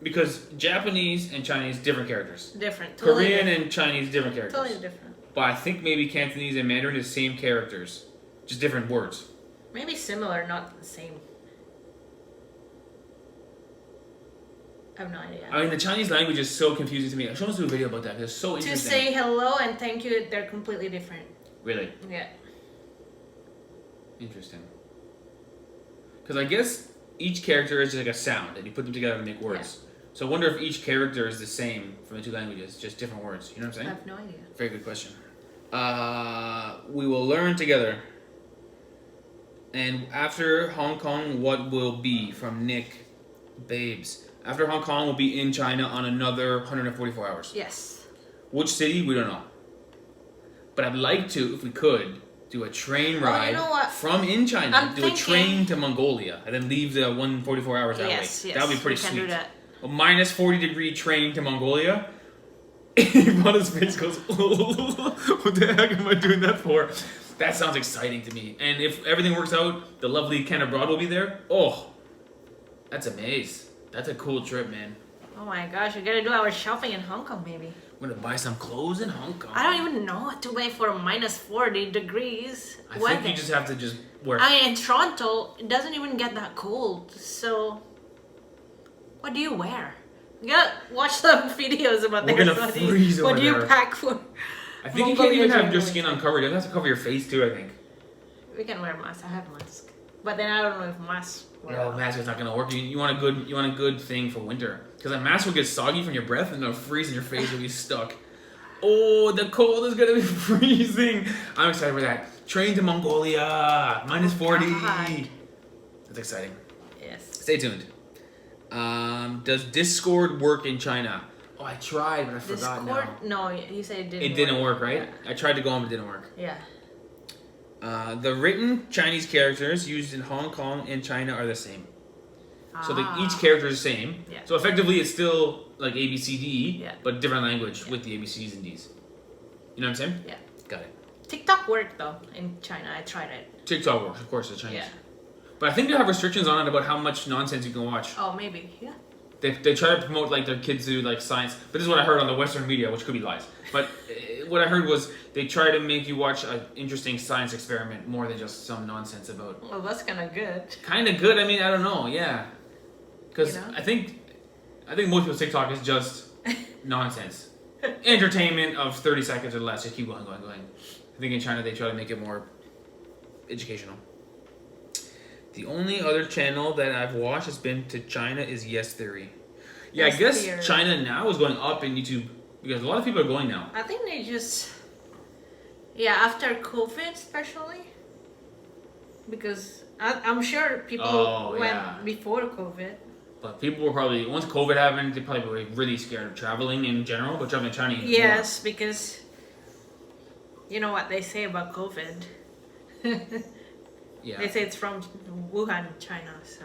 Because Japanese and Chinese, different characters.
Different. Totally
Korean
different.
and Chinese, different characters.
Totally different.
But I think maybe Cantonese and Mandarin is the same characters, just different words.
Maybe similar, not the same. I have no idea.
I mean, the Chinese language is so confusing to me. I should almost do a video about that because it's so
To
interesting.
say hello and thank you, they're completely different.
Really?
Yeah.
Interesting. Because I guess each character is just like a sound, and you put them together to make words.
Yeah.
So I wonder if each character is the same from the two languages, just different words. You know what I'm
I
saying?
have no idea.
Very good question. We will learn together. And after Hong Kong, what will be? From Nick Babes. After Hong Kong, we'll be in China on another 144 hours.
Yes.
Which city? We don't know. But I'd like to, if we could, do a train ride
you know what?
from in China.
I'm
do
thinking-
a train to Mongolia and then leave the 144 hours that
Yes,
way.
yes.
That would be pretty
we can
sweet.
do that.
A minus 40-degree train to Mongolia. Ivana's face goes, what the heck am I doing that for? That sounds exciting to me. And if everything works out, the lovely Ken abroad will be there. Oh, that's amazing. That's a cool trip, man.
Oh my gosh, we gotta do our shopping in Hong Kong, maybe.
We're gonna buy some clothes in Hong Kong.
I don't even know what to wear for minus 40 degrees
I
weather.
think you just have to just wear.
I mean, in Toronto, it doesn't even get that cold. So, what do you wear? You gotta watch some videos about
We're
this.
gonna freeze
What
over
do you
there.
pack for?
I think you can't even have your
Mongolia.
skin uncovered. You have to cover your face too, I think.
We can wear masks. I have mask, but then I don't know if masks.
No, mask is not gonna work. You want a good thing for winter. Because a mask will get soggy from your breath and it'll freeze in your face. You'll be stuck. Oh, the cold is gonna be freezing. I'm excited for that. Train to Mongolia, minus 40.
God.
That's exciting.
Yes.
Stay tuned. Does Discord work in China? Oh, I tried, but I forgot
Discord?
now.
No, you said it didn't.
It didn't work, right? I tried to go on, but it didn't work.
Yeah.
The written Chinese characters used in Hong Kong and China are the same. So each character is the same.
Yeah.
So effectively, it's still like A, B, C, D,
Yeah.
but different language with the A, B, C's and D's. You know what I'm saying?
Yeah.
Got it.
TikTok worked though in China. I tried it.
TikTok works, of course, the Chinese.
Yeah.
But I think they have restrictions on it about how much nonsense you can watch.
Oh, maybe. Yeah.
They try to promote like their kids do like science, but this is what I heard on the Western media, which could be lies. But what I heard was they try to make you watch an interesting science experiment more than just some nonsense about.
Well, that's kind of good.
Kind of good. I mean, I don't know. Yeah, because
You know?
I think most people's TikTok is just nonsense, entertainment of 30 seconds or less. Just keep going. I think in China they try to make it more educational. The only other channel that I've watched has been to China is Yes Theory. Yeah,
Yes
I guess
Theory.
China now is going up in YouTube because a lot of people are going now.
I think they just, after COVID especially, because I'm sure people went before COVID.
But people were probably, once COVID happened, they probably were really scared of traveling in general, but traveling to China even
Yes, because you know what they say about COVID.
Yeah.
They say it's from Wuhan, China. So.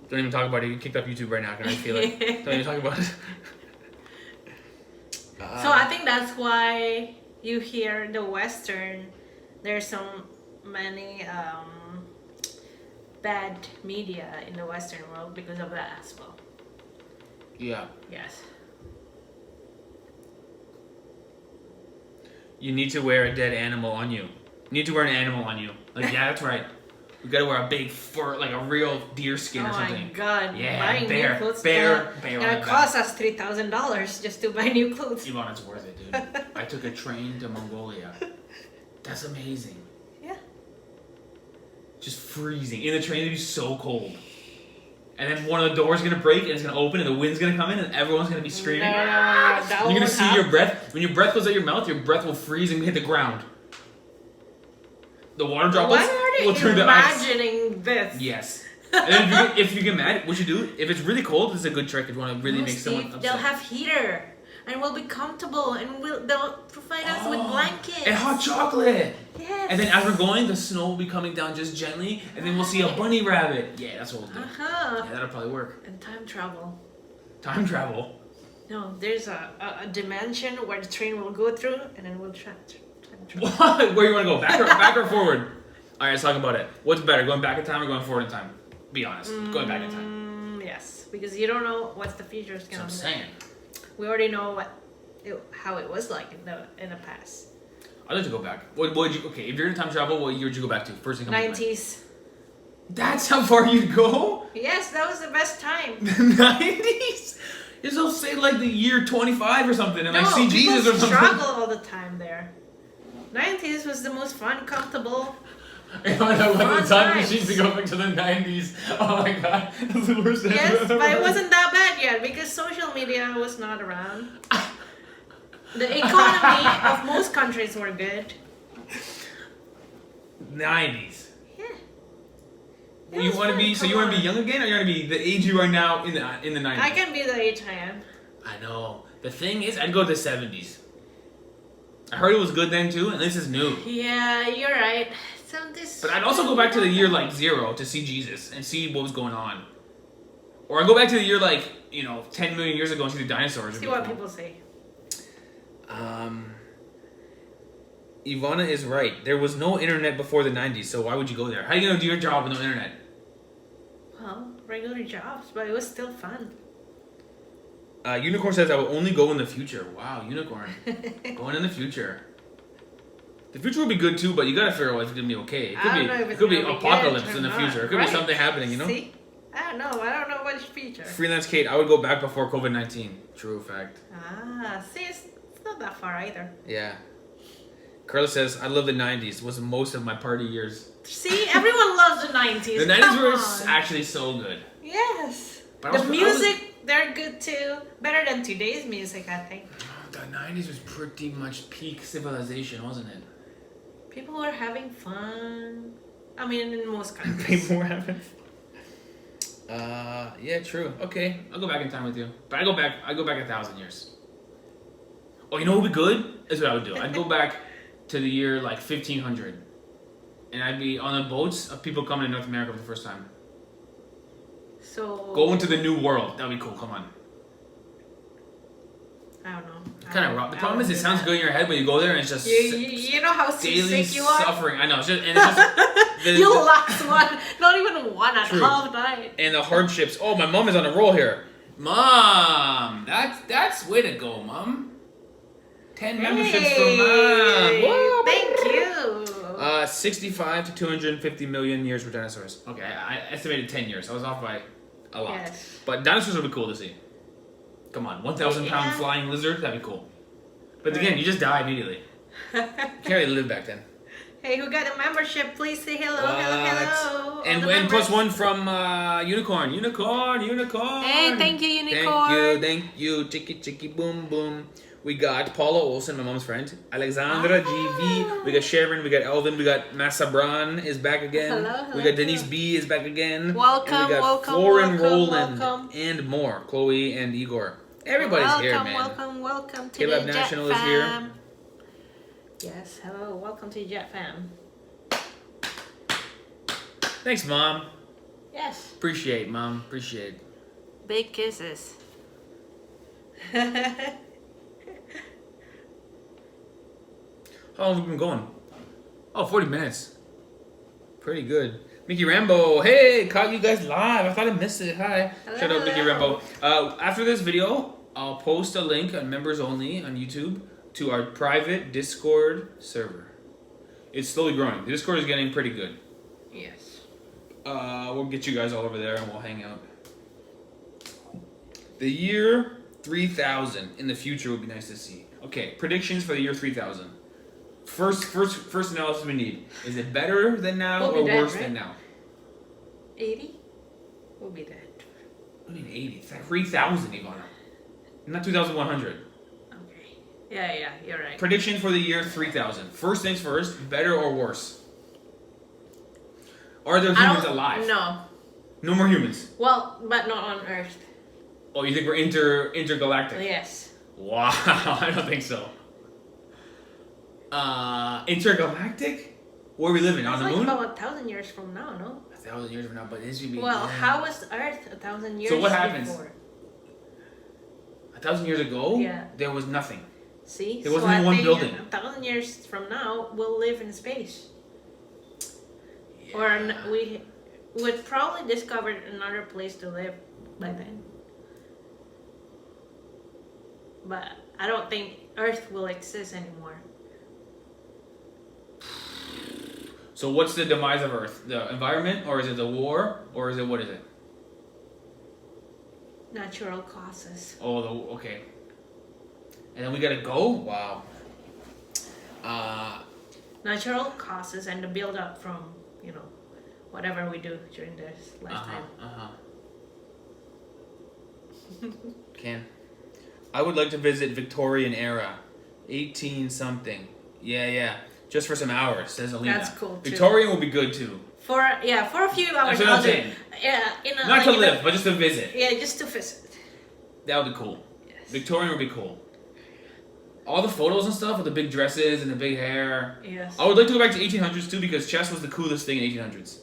Don't even talk about it. You kicked up YouTube right now. Can I feel it? Don't even talk about it.
So I think that's why you hear the Western. There's so many bad media in the Western world because of that as well.
Yeah.
Yes.
You need to wear a dead animal on you. You need to wear an animal on you. Like, yeah, that's right. You gotta wear a big fur, like a real deer skin or something.
Oh my god.
Yeah,
buying
bear.
new clothes
Bear.
gonna cost us $3,000 just to buy new clothes.
Ivana, it's worth it, dude. I took a train to Mongolia. That's amazing.
Yeah.
Just freezing. In the train, it'd be so cold. And then one of the doors is gonna break and it's gonna open and the wind's gonna come in and everyone's gonna be screaming.
That
You're gonna
won't
see
happen.
your breath. When your breath goes out your mouth, your breath will freeze and hit the ground. The water droplets
Why
will
are
turn
they
to ice.
imagining this?
Yes. And then if you get mad, what you do, if it's really cold, this is a good trick if you want to really
No,
make someone
Steve,
upset.
they'll have heater and we'll be comfortable and they'll provide us with blankets.
And hot chocolate.
Yes.
And then as we're going, the snow will be coming down just gently, and then we'll see a bunny rabbit. Yeah, that's what we'll do.
Uh-huh.
Yeah, that'll probably work.
And time travel.
Time travel.
No, there's a dimension where the train will go through and then we'll time travel.
What? Where you want to go? Back or forward? All right, let's talk about it. What's better, going back in time or going forward in time? Be honest. Going back in time.
Yes, because you don't know what the future is
That's what
gonna
I'm
be.
saying.
We already know how it was like in the past.
I'd like to go back. What would you? Okay, if you're in time travel, what year would you go back to? First thing comes to mind.
90s.
That's how far you'd go.
Yes, that was the best time.
The 90s. You're supposed to say like the year 25 or something, and like see Jesus or
people
something.
struggle all the time there. 90s was the most fun, comfortable.
I want to
Fun
the time
times.
machine to go back to the 90s. Oh my god, that's the worst
Yes,
ever.
but it wasn't that bad yet because social media was not around. The economy of most countries were good.
90s.
Yeah.
You want to be? So you want to be young again, or you want to be the age you are now in the 90s?
I can be the age I am.
I know. The thing is, I'd go to the 70s. I heard it was good then too, and this is new.
Yeah, you're right. 70s.
But I'd also go back to the year like 0 to see Jesus and see what was going on. Or I go back to the year like 10 million years ago and see the dinosaurs.
See what people say.
Ivana is right. There was no internet before the 90s, so why would you go there? How are you gonna do your job with no internet?
Well, regular jobs, but it was still fun.
Unicorn says I will only go in the future. Wow, Unicorn. Going in the future. The future will be good too, but you gotta figure out if it's gonna be okay. It could
I
be
don't know if it's
could be
gonna be
apocalypse
good
in the
or
future.
not.
It could
Right.
be something happening,
See? I don't know. I don't know what's future.
Freelance Kate, I would go back before COVID-19. True fact.
See, it's not that far either.
Yeah. Carla says, I love the 90s. Was most of my party years.
See, everyone loves the 90s.
The 90s
Come
were
on.
actually so good.
Yes.
But I
The
was-
music, they're good too. Better than today's music, I think.
The 90s was pretty much peak civilization, wasn't it?
People were having fun. I mean, in most countries.
People were having yeah, true. Okay, I'll go back in time with you. But I go back 1,000 years. Oh, you know what would be good? Is what I would do. I'd go back to the year like 1500. And I'd be on the boats of people coming to North America for the first time.
So.
Go into the new world. That'd be cool. Come on.
I don't know.
Kind of rough. The problem is it sounds good in your head, but you go there and it's just
You know how
daily
sick you are?
suffering. I know. It's just, and it's just
You last one. Not even one at
True.
half night.
and the hardships. Oh, my mom is on a roll here. Mom, that's way to go, Mom. 10 memberships for Mom. Woo,
Thank you.
65 to 250 million years for dinosaurs. Okay, I estimated 10 years. I was off by a lot.
Yes.
But dinosaurs would be cool to see. Come on, 1,000-pound
Yeah.
flying lizard, that'd be cool. But again, you just die immediately. You can't really live back then.
Hey, who got a membership? Please say hello,
What?
hello.
And
All the
plus
members.
one from Unicorn. Unicorn.
Hey, thank you, Unicorn.
Thank you. Chicky, chicky, boom, boom. We got Paula Olsen, my mom's friend. Alexandra GV. We got Sharon. We got Elvin. We got Masabran is back again.
Hello,
we got Denise B is back again.
Welcome,
and we got
welcome,
Florin
welcome,
Roland
welcome.
and more. Chloe and Igor. Everybody's
welcome,
here, man.
Welcome to
Caleb
the
National
Jet
is here.
fam. Yes, hello, welcome to Jet Fam.
Thanks, Mom.
Yes.
Appreciate, Mom. Appreciate.
Big kisses.
How long have we been going? Oh, 40 minutes. Pretty good. Mickey Rambo. Hey, caught you guys live. I thought I missed it. Hi.
Hello.
Shout out Mickey Rambo. After this video, I'll post a link on members only on YouTube to our private Discord server. It's slowly growing. The Discord is getting pretty good.
Yes.
We'll get you guys all over there and we'll hang out. The year 3000 in the future would be nice to see. Okay, predictions for the year 3000. First analysis we need. Is it better than now
We'll
or
be dead,
worse
right?
than now?
80? We'll be dead.
I mean 80. It's like 3000, Ivana. Not 2100.
Okay. Yeah, you're right.
Prediction for the year 3000. First things first, better or worse? Are there humans alive?
No.
No more humans.
Well, but not on Earth.
Oh, you think we're intergalactic?
Yes.
Wow, I don't think so. Intergalactic? Where are we living? On
It's
the
like
moon?
about 1,000 years from now, no?
1,000 years from now, but this should be.
Well, how was Earth 1,000 years
So what happens?
before?
1,000 years ago?
Yeah.
There was nothing.
See?
There wasn't even one building.
1,000 years from now, we'll live in space.
Yeah.
Or we would probably discover another place to live by then. But I don't think Earth will exist anymore.
So what's the demise of Earth? The environment, or is it the war, or is it what is it?
Natural causes.
Oh, okay. And then we gotta go. Wow.
Natural causes and the build up from, whatever we do during this lifetime.
Can. I would like to visit Victorian era, 18 something. Yeah. Just for some hours, says Alina.
That's cool too.
Victorian will be good too.
For a few hours.
That's what I'm saying.
Yeah,
Not to live, but just to visit.
Yeah, just to visit.
That would be cool.
Yes.
Victorian would be cool. All the photos and stuff with the big dresses and the big hair.
Yes.
I would like to go back to 1800s too because chess was the coolest thing in 1800s.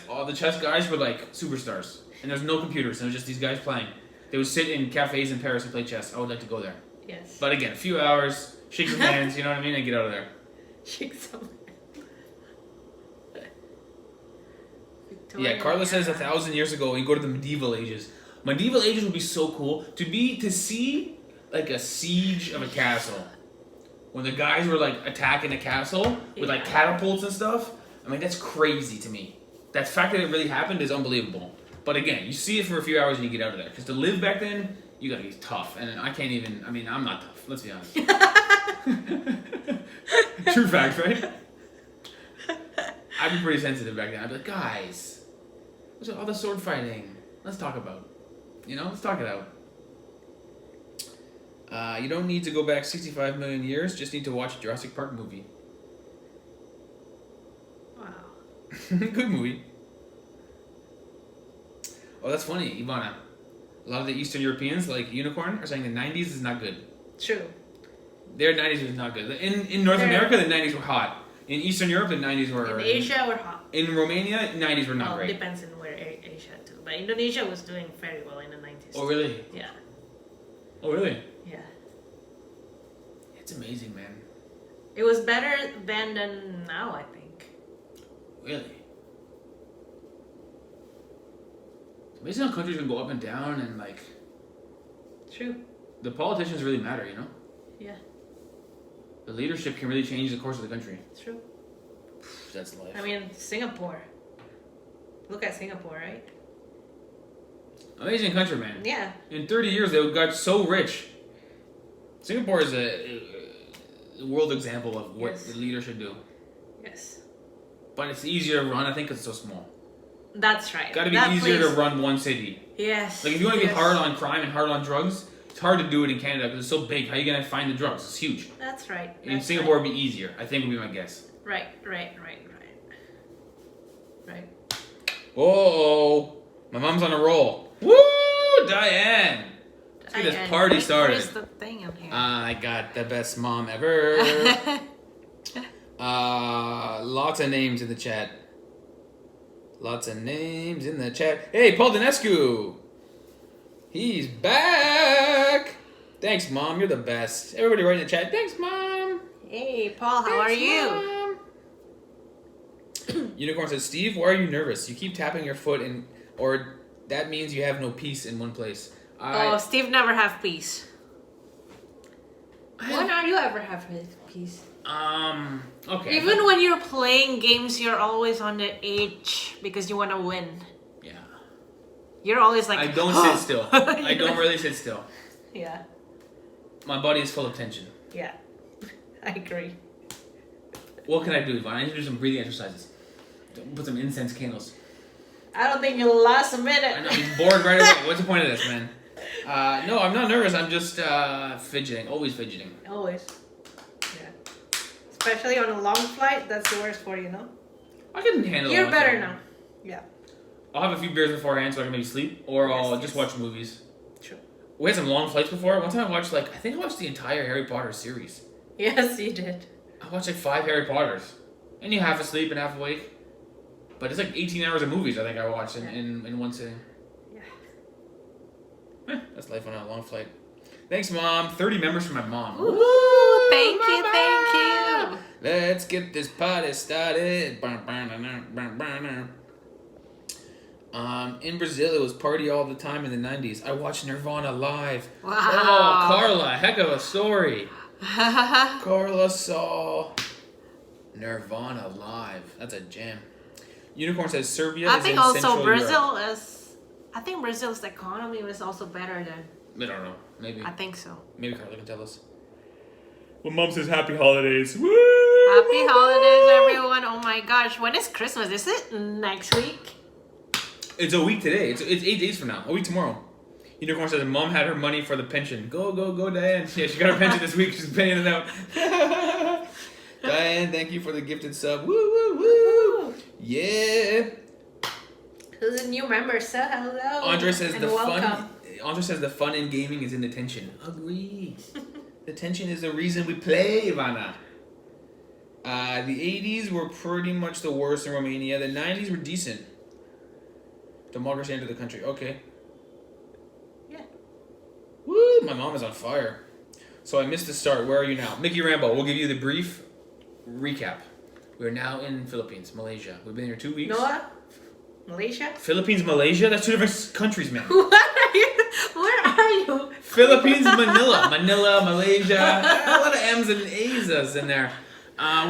All the chess guys were like superstars, and there's no computers. And it was just these guys playing. They would sit in cafes in Paris and play chess. I would like to go there.
Yes.
But again, a few hours, shake some hands, you know what I mean, and get out of there.
Shake some.
Yeah, Carla says 1,000 years ago, you go to the medieval ages. Medieval ages would be so cool to see like a siege of a castle, when the guys were like attacking a castle with like catapults and stuff. I mean, that's crazy to me. That fact that it really happened is unbelievable. But again, you see it for a few hours and you get out of there. Because to live back then, you gotta be tough, and I can't even. I mean, I'm not tough. Let's be honest. True fact, right? I'd be pretty sensitive back then. I'd be like, guys, what's all the sword fighting? Let's talk about. Let's talk it out. You don't need to go back 65 million years. Just need to watch a Jurassic Park movie.
Wow.
Good movie. Oh, that's funny, Ivana. A lot of the Eastern Europeans, like Unicorn, are saying the 90s is not good.
True.
Their 90s was not good. In North America, the 90s were hot. In Eastern Europe, the 90s were...
In Asia, we're hot.
In Romania, 90s were not great.
Depends on where Asia too. But Indonesia was doing very well in the 90s.
Oh, really?
Yeah.
Oh, really?
Yeah.
It's amazing, man.
It was better then than now, I think.
Really? It's amazing how countries can go up and down and, like...
True.
The politicians really matter,
Yeah.
The leadership can really change the course of the country.
True.
That's life.
I mean, Singapore. Look at Singapore, right?
Amazing country, man.
Yeah.
In 30 years, they got so rich. Singapore is a world example of what the leader should do.
Yes.
But it's easier to run, I think, because it's so small.
That's right.
Got to be easier to run one city.
Yes.
Like, if you want to be hard on crime and hard on drugs, it's hard to do it in Canada because it's so big. How are you going to find the drugs? It's huge.
That's right.
In Singapore, it'd be easier. I think would be my guess.
Right.
Whoa! My mom's on a roll. Woo! Diane! Let's get this party started.
Where's the thing in here?
I got the best mom ever. Lots of names in the chat. Lots of names in the chat. Hey, Paul Dinescu. He's back. Thanks, Mom. You're the best. Everybody write in the chat. Thanks, Mom.
Hey, Paul. How are you?
Mom. Unicorn says, Steve, why are you nervous? You keep tapping your foot or that means you have no peace in one place.
Steve never have peace. When are you ever have peace?
Okay.
Even when you're playing games, you're always on the edge because you want to win.
Yeah.
You're always like...
I don't sit still. I don't really sit still.
Yeah.
My body is full of tension.
Yeah. I agree.
What can I do, Ivana? I need to do some breathing exercises. Put some incense candles.
I don't think you'll last a minute.
I know, he's bored right away. What's the point of this, man? No, I'm not nervous. I'm just fidgeting. Always fidgeting.
Always. Yeah. Especially on a long flight, that's the worst for you, no?
I can handle it.
You're better now. Yeah.
I'll have a few beers beforehand so I can maybe sleep. Or I'll just watch movies.
True.
We had some long flights before. One time I watched, I think I watched the entire Harry Potter series.
Yes, you did.
I watched 5 Harry Potters. And you half asleep and half awake. But it's 18 hours of movies I think I watched in one sitting. Yeah. That's life on a long flight. Thanks, Mom. 30 members from my mom.
Ooh, thank you.
Let's get this party started. In Brazil, it was party all the time in the 90s. I watched Nirvana live.
Wow.
Oh, Carla, heck of a story. Carla saw Nirvana live. That's a jam. Unicorn says Serbia
I
is
think
in
also
Central
Brazil
Europe.
I think Brazil's economy was also better than...
I don't know. Maybe.
I think so.
Maybe Carla can tell us. Well, Mom says happy holidays. Woo!
Happy holidays, everyone. Oh my gosh. When is Christmas? Is it next week?
It's a week today. It's 8 days from now. A week tomorrow. Unicorn says Mom had her money for the pension. Go, Diane. Yeah, she got her pension this week. She's paying it out. Diane, thank you for the gifted sub. Woo, woo, woo. Yeah.
Who's a new member? So hello.
Andre says
welcome.
Andre says the fun in gaming is in the tension. Agreed. The tension is the reason we play, Ivana. The 80s were pretty much the worst in Romania. The 90s were decent. Democracy entered the country. Okay.
Yeah.
Woo! My mom is on fire. So I missed the start. Where are you now? Mickey Rambo, we'll give you the brief recap. We're now in Philippines, Malaysia. We've been here 2 weeks.
Noah? Malaysia?
Philippines, Malaysia? That's 2 different countries, man.
Where are you?
Philippines, Manila. Manila, Malaysia. A lot of M's and A's in there.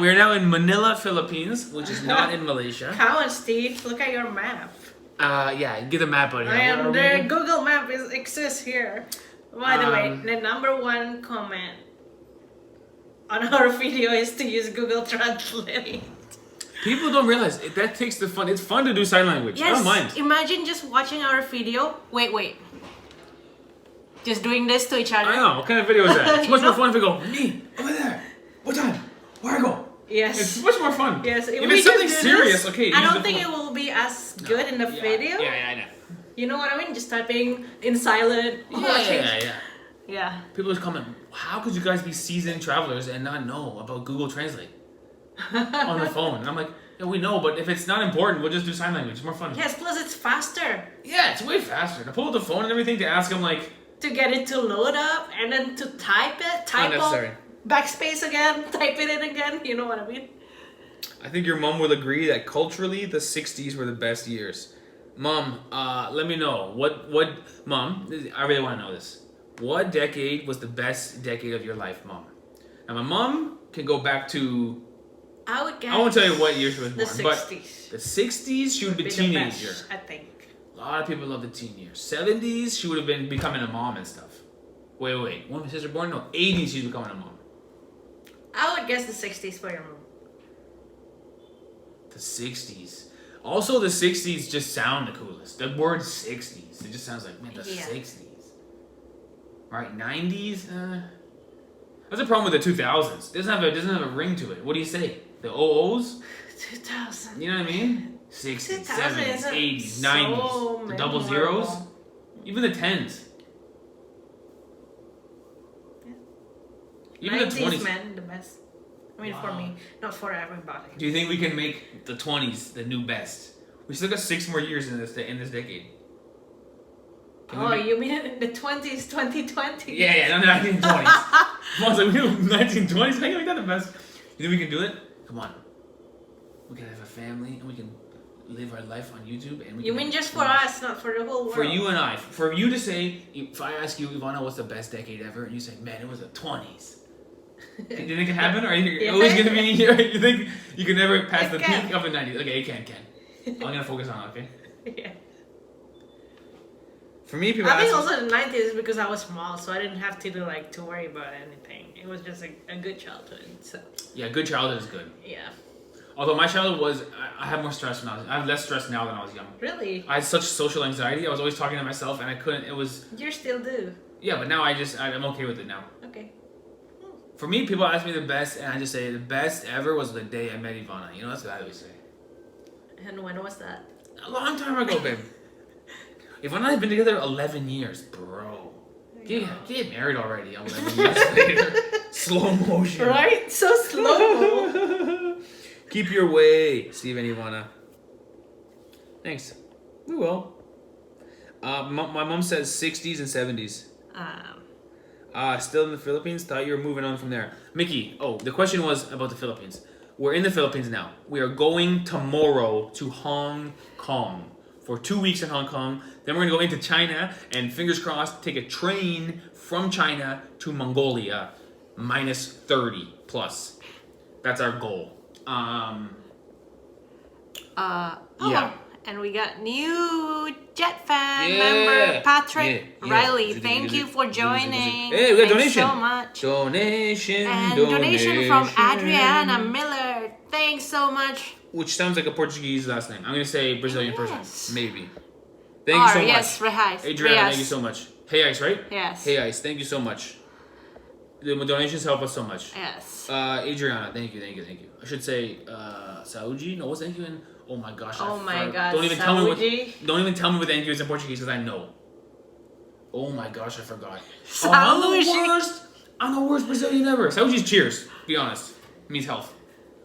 We are now in Manila, Philippines, which is not in Malaysia.
Come on, Steve. Look at your map.
Yeah, get the map out here.
And the Google map exists here. By the way, the number 1 comment on our video is to use Google Translate.
People don't realize that takes the fun. It's fun to do sign language.
Yes,
I don't mind.
Imagine just watching our video. Wait. Just doing this to each other.
I know. What kind of video is that? It's much
You
more fun if we go, me, over there. What time? Where I go?
Yes.
It's much more fun.
Yes.
If it's something serious, okay.
I
use
don't
the
think
phone.
it will be as good in the video.
Yeah, I know.
You know what I mean? Just typing in silent. Yeah.
People just comment, how could you guys be seasoned travelers and not know about Google Translate on the phone? And I'm like, yeah, we know, but if it's not important, we'll just do sign language. It's more fun.
Yes, plus it's faster.
Yeah, it's way faster. To pull up the phone and everything to ask them,
to get it to load up and then to type
unnecessary.
Backspace again, type it in again. You know what I mean?
I think your mom will agree that culturally, the 60s were the best years. Mom, let me know. Mom, I really want to know this. What decade was the best decade of your life, Mom? Now, my mom can go back to...
I would guess...
I won't tell you what year she was born.
The 60s.
But the 60s, she would be a teenager.
I think.
A lot of people love the teen years. 70s, she would have been becoming a mom and stuff. Wait. When was my sister born? No, 80s, she's becoming a mom.
I would guess the 60s for your mom.
The 60s. Also, the 60s just sound the coolest. The word 60s. It just sounds like, man, the 60s. Right, 90s? That's the problem with the 2000s. It doesn't have a ring to it. What do you say? The 00s?
2000.
You know what I mean? 60s, 70s, 80s,
so
90s. The double zeros? Even the 10s. Even
90s,
the 20s.
man, the best. I mean, for me, not for everybody.
Do you think we can make the 20s the new best? We still got 6 more years in this decade.
You mean the 20s, 2020?
Yeah, no, the 1920s. I was like, we do 1920s? How can we make that the best? You think we can do it? Come on. We can have a family and we can live our life on YouTube. And we
You
can
mean just for us, not for the whole world?
For you and I. For you to say, if I ask you, Ivana, what's the best decade ever? And you say, man, it was the 20s. Do you think it can happen? Or are you always going to be here? You think you can never pass the peak of the 90s? Okay, it can. I'm going to focus on it, okay?
Yeah.
For me, people
I think
ask
also the 90s because I was small, so I didn't have to to worry about anything. It was just a good childhood. So.
Yeah, good childhood is good.
Yeah.
Although my childhood was, I had more stress when I have less stress now than I was young.
Really?
I had such social anxiety. I was always talking to myself, and I couldn't. It was.
You still do.
Yeah, but now I'm okay with it now.
Okay.
For me, people ask me the best, and I just say the best ever was the day I met Ivana. You know, that's what I always say.
And when was that?
A long time ago, babe. Ivana and I have been together 11 years, bro. Get married already 11 years later. Slow motion.
Right? So slow.
Keep your way, Steve and Ivana. Thanks. We will. My mom says 60s and 70s. Still in the Philippines? Thought you were moving on from there. Mickey, the question was about the Philippines. We're in the Philippines now. We are going tomorrow to Hong Kong for 2 weeks in Hong Kong. Then we're going to go into China and fingers crossed take a train from China to Mongolia, minus 30 plus. That's our goal. Yeah.
And we got new Jet fan member, Patrick Riley. Thank you for joining.
Hey, we got donation.
Thanks so much.
Donation.
And donation from Adriana Miller. Thanks so much.
Which sounds like a Portuguese last name. I'm going to say Brazilian person. Maybe. Thank you so much.
Yes, Reais.
Adriana, thank you so much. Hey Ice, right?
Yes.
Hey Ice, thank you so much. The donations help us so much.
Yes.
Adriana, thank you. I should say Saúde. No, what's thank you in? Oh my gosh.
Oh my god.
Don't even tell me what thank you is in Portuguese because I know. Oh my gosh, I forgot.
Saúde.
I'm the worst Brazilian ever. Saúde's cheers. Be honest. It means health.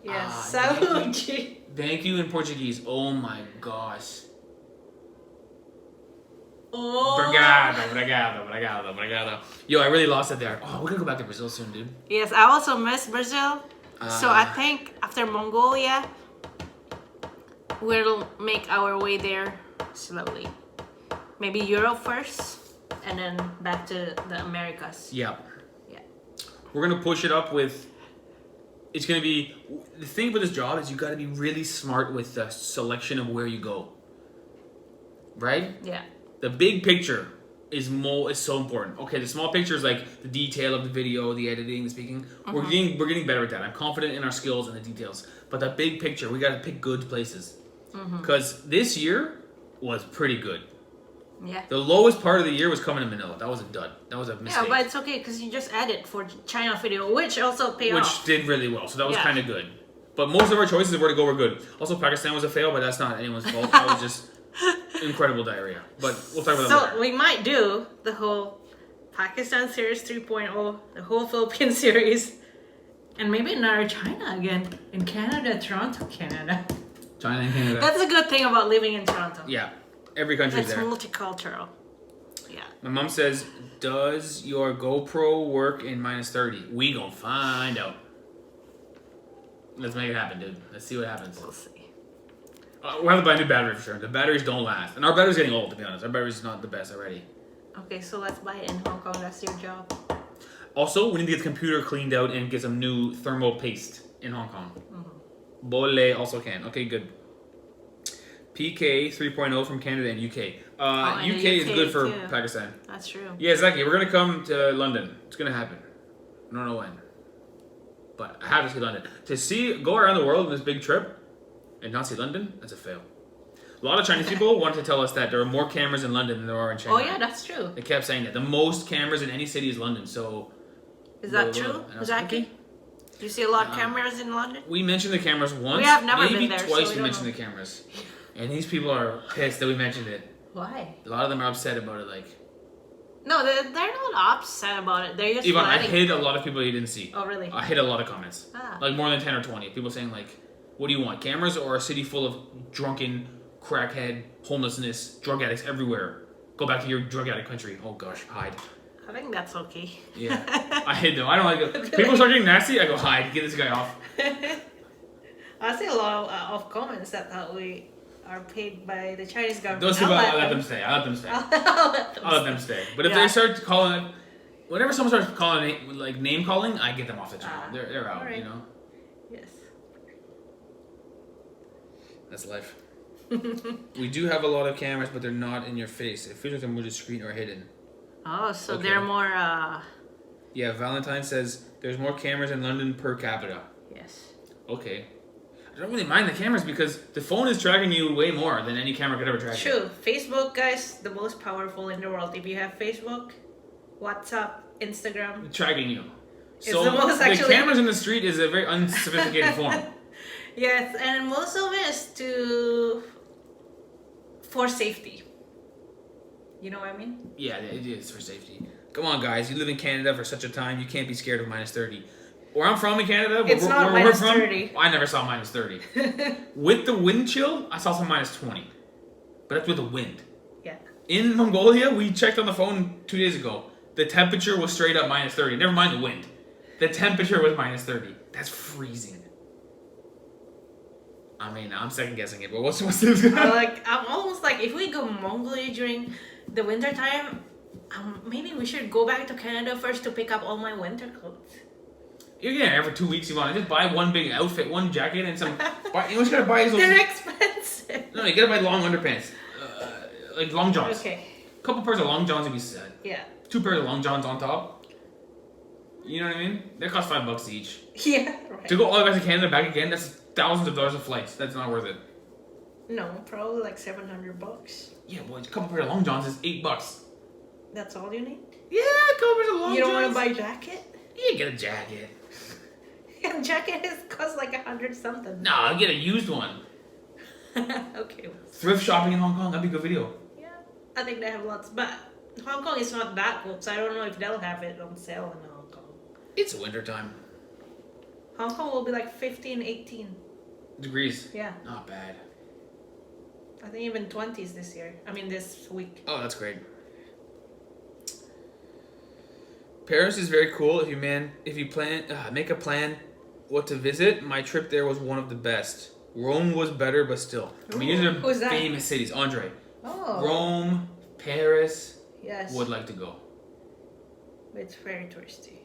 Yes. Saúde.
Thank you in Portuguese. Oh my gosh.
Oh.
Obrigado. Yo, I really lost it there. Oh, we're gonna go back to Brazil soon, dude.
Yes, I also miss Brazil. So I think after Mongolia, we'll make our way there slowly. Maybe Europe first, and then back to the Americas.
Yeah.
Yeah.
We're gonna push it up with. It's gonna be the thing with this job is you got to be really smart with the selection of where you go. Right?
Yeah.
The big picture is so important. Okay, the small picture is like the detail of the video, the editing, the speaking. We're getting better at that. I'm confident in our skills and the details. But the big picture, we got to pick good places. Because this year was pretty good.
Yeah.
The lowest part of the year was coming to Manila. That was a dud. That was a mistake.
Yeah, but it's okay because you just added for China video, which also paid off.
Which did really well. So that was kind of good. But most of our choices of where to go were good. Also, Pakistan was a fail, but that's not anyone's fault. That was just incredible diarrhea. But we'll talk about that later.
So we might do the whole Pakistan series 3.0, the whole Philippines series, and maybe another China again in Canada, Toronto, Canada.
China and Canada.
That's a good thing about living in Toronto.
Yeah. Every country's
It's
there.
multicultural. Yeah.
My mom says, does your GoPro work in minus 30? We gon' find out. Let's make it happen, dude. Let's see what happens.
We'll see.
We'll have to buy a new battery for sure. The batteries don't last. And our battery's getting old, to be honest. Our battery's not the best already.
Okay, so let's buy it in Hong Kong. That's your job.
Also, we need to get the computer cleaned out and get some new thermal paste in Hong Kong. Bole also can. Okay, good. PK 3.0 from Canada and UK. UK is good for
too.
Pakistan.
That's true.
Yeah, exactly. We're going to come to London. It's going to happen. I don't know when. But I have to see London. Go around the world on this big trip and not see London, that's a fail. A lot of Chinese people wanted to tell us that there are more cameras in London than there are in China.
Oh yeah, that's true.
They kept saying that. The most cameras in any city is London, so...
Is that true, Jackie? Do you see a lot of cameras in London?
We mentioned the cameras once.
We have never
maybe
been there,
twice
so
we mentioned the cameras. And these people are pissed that we mentioned it.
Why?
A lot of them are upset about it, like...
No, they're not upset about it. They're just
Ivana, I
letting.
hit a lot of people you didn't see.
Oh, really?
I hit a lot of comments.
Ah.
Like more than 10 or 20. People saying like, what do you want? Cameras or a city full of drunken, crackhead, homelessness, drug addicts everywhere? Go back to your drug addict country. Oh gosh, hide.
I think that's okay.
Yeah. I hid them. I don't like it. People start getting nasty, I go hide. Get this guy off.
I see a lot of comments that we are paid by the Chinese government.
Those people, I'll let them stay. I'll let them stay. I'll let them stay. But if they start calling, whenever someone starts calling, like name calling, I get them off the channel. They're out,
right.
you know?
Yes.
That's life. We do have a lot of cameras, but they're not in your face. It feels like they're more discreet or hidden.
Oh, so they're more...
Yeah, Valentine says there's more cameras in London per capita.
Yes.
Okay. I don't really mind the cameras because the phone is tracking you way more than any camera could ever track you.
True. Facebook, guys, the most powerful in the world. If you have Facebook, WhatsApp, Instagram...
Tracking you.
It's
So
the most
the
actually...
cameras in the street is a very unsophisticated form.
Yes, and most of it is for safety. You know what I mean?
Yeah, it is for safety. Come on, guys. You live in Canada for such a time. You can't be scared of minus 30. Where I'm from in Canada,
It's not
where
minus
we're from,
30.
I never saw minus 30. With the wind chill, I saw some minus 20. But that's with the wind.
Yeah.
In Mongolia, we checked on the phone 2 days ago. The temperature was straight up minus 30. Never mind the wind. The temperature was minus 30. That's freezing. I mean, I'm second guessing it, but what's this?
I'm almost like, if we go Mongolia during the winter time, maybe we should go back to Canada first to pick up all my winter clothes.
You're getting there for 2 weeks. You want to just buy one big outfit, one jacket, and some. You just gotta buy is those.
They're expensive.
No, you gotta buy long underpants, like long johns.
Okay.
A couple pairs of long johns would be sad.
Yeah.
2 pairs of long johns on top. You know what I mean? They cost $5 each.
Yeah. Right.
To go all the way back to Canada, back again, that's thousands of dollars of flights. That's not worth it.
No, probably like $700.
Yeah, well, a couple pairs of long johns is $8.
That's all you need?
Yeah, a couple pairs of long johns.
You don't want to buy a jacket?
Yeah, get a jacket.
A jacket costs like $100 something.
No, I'll get a used one.
Okay.
Thrift shopping in Hong Kong, that'd be a good video.
Yeah, I think they have lots, but Hong Kong is not that cold, so I don't know if they'll have it on sale in Hong Kong.
It's winter time.
Hong Kong will be like 15, 18.
Degrees.
Yeah.
Not bad.
I think even 20s this year. I mean, this week.
Oh, that's great. Paris is very cool. If you plan, make a plan what to visit. My trip there was one of the best. Rome was better, but still. I mean, these are
Who's that?
famous cities. Andre.
Oh.
Rome, Paris.
Yes.
Would like to go.
It's very touristy.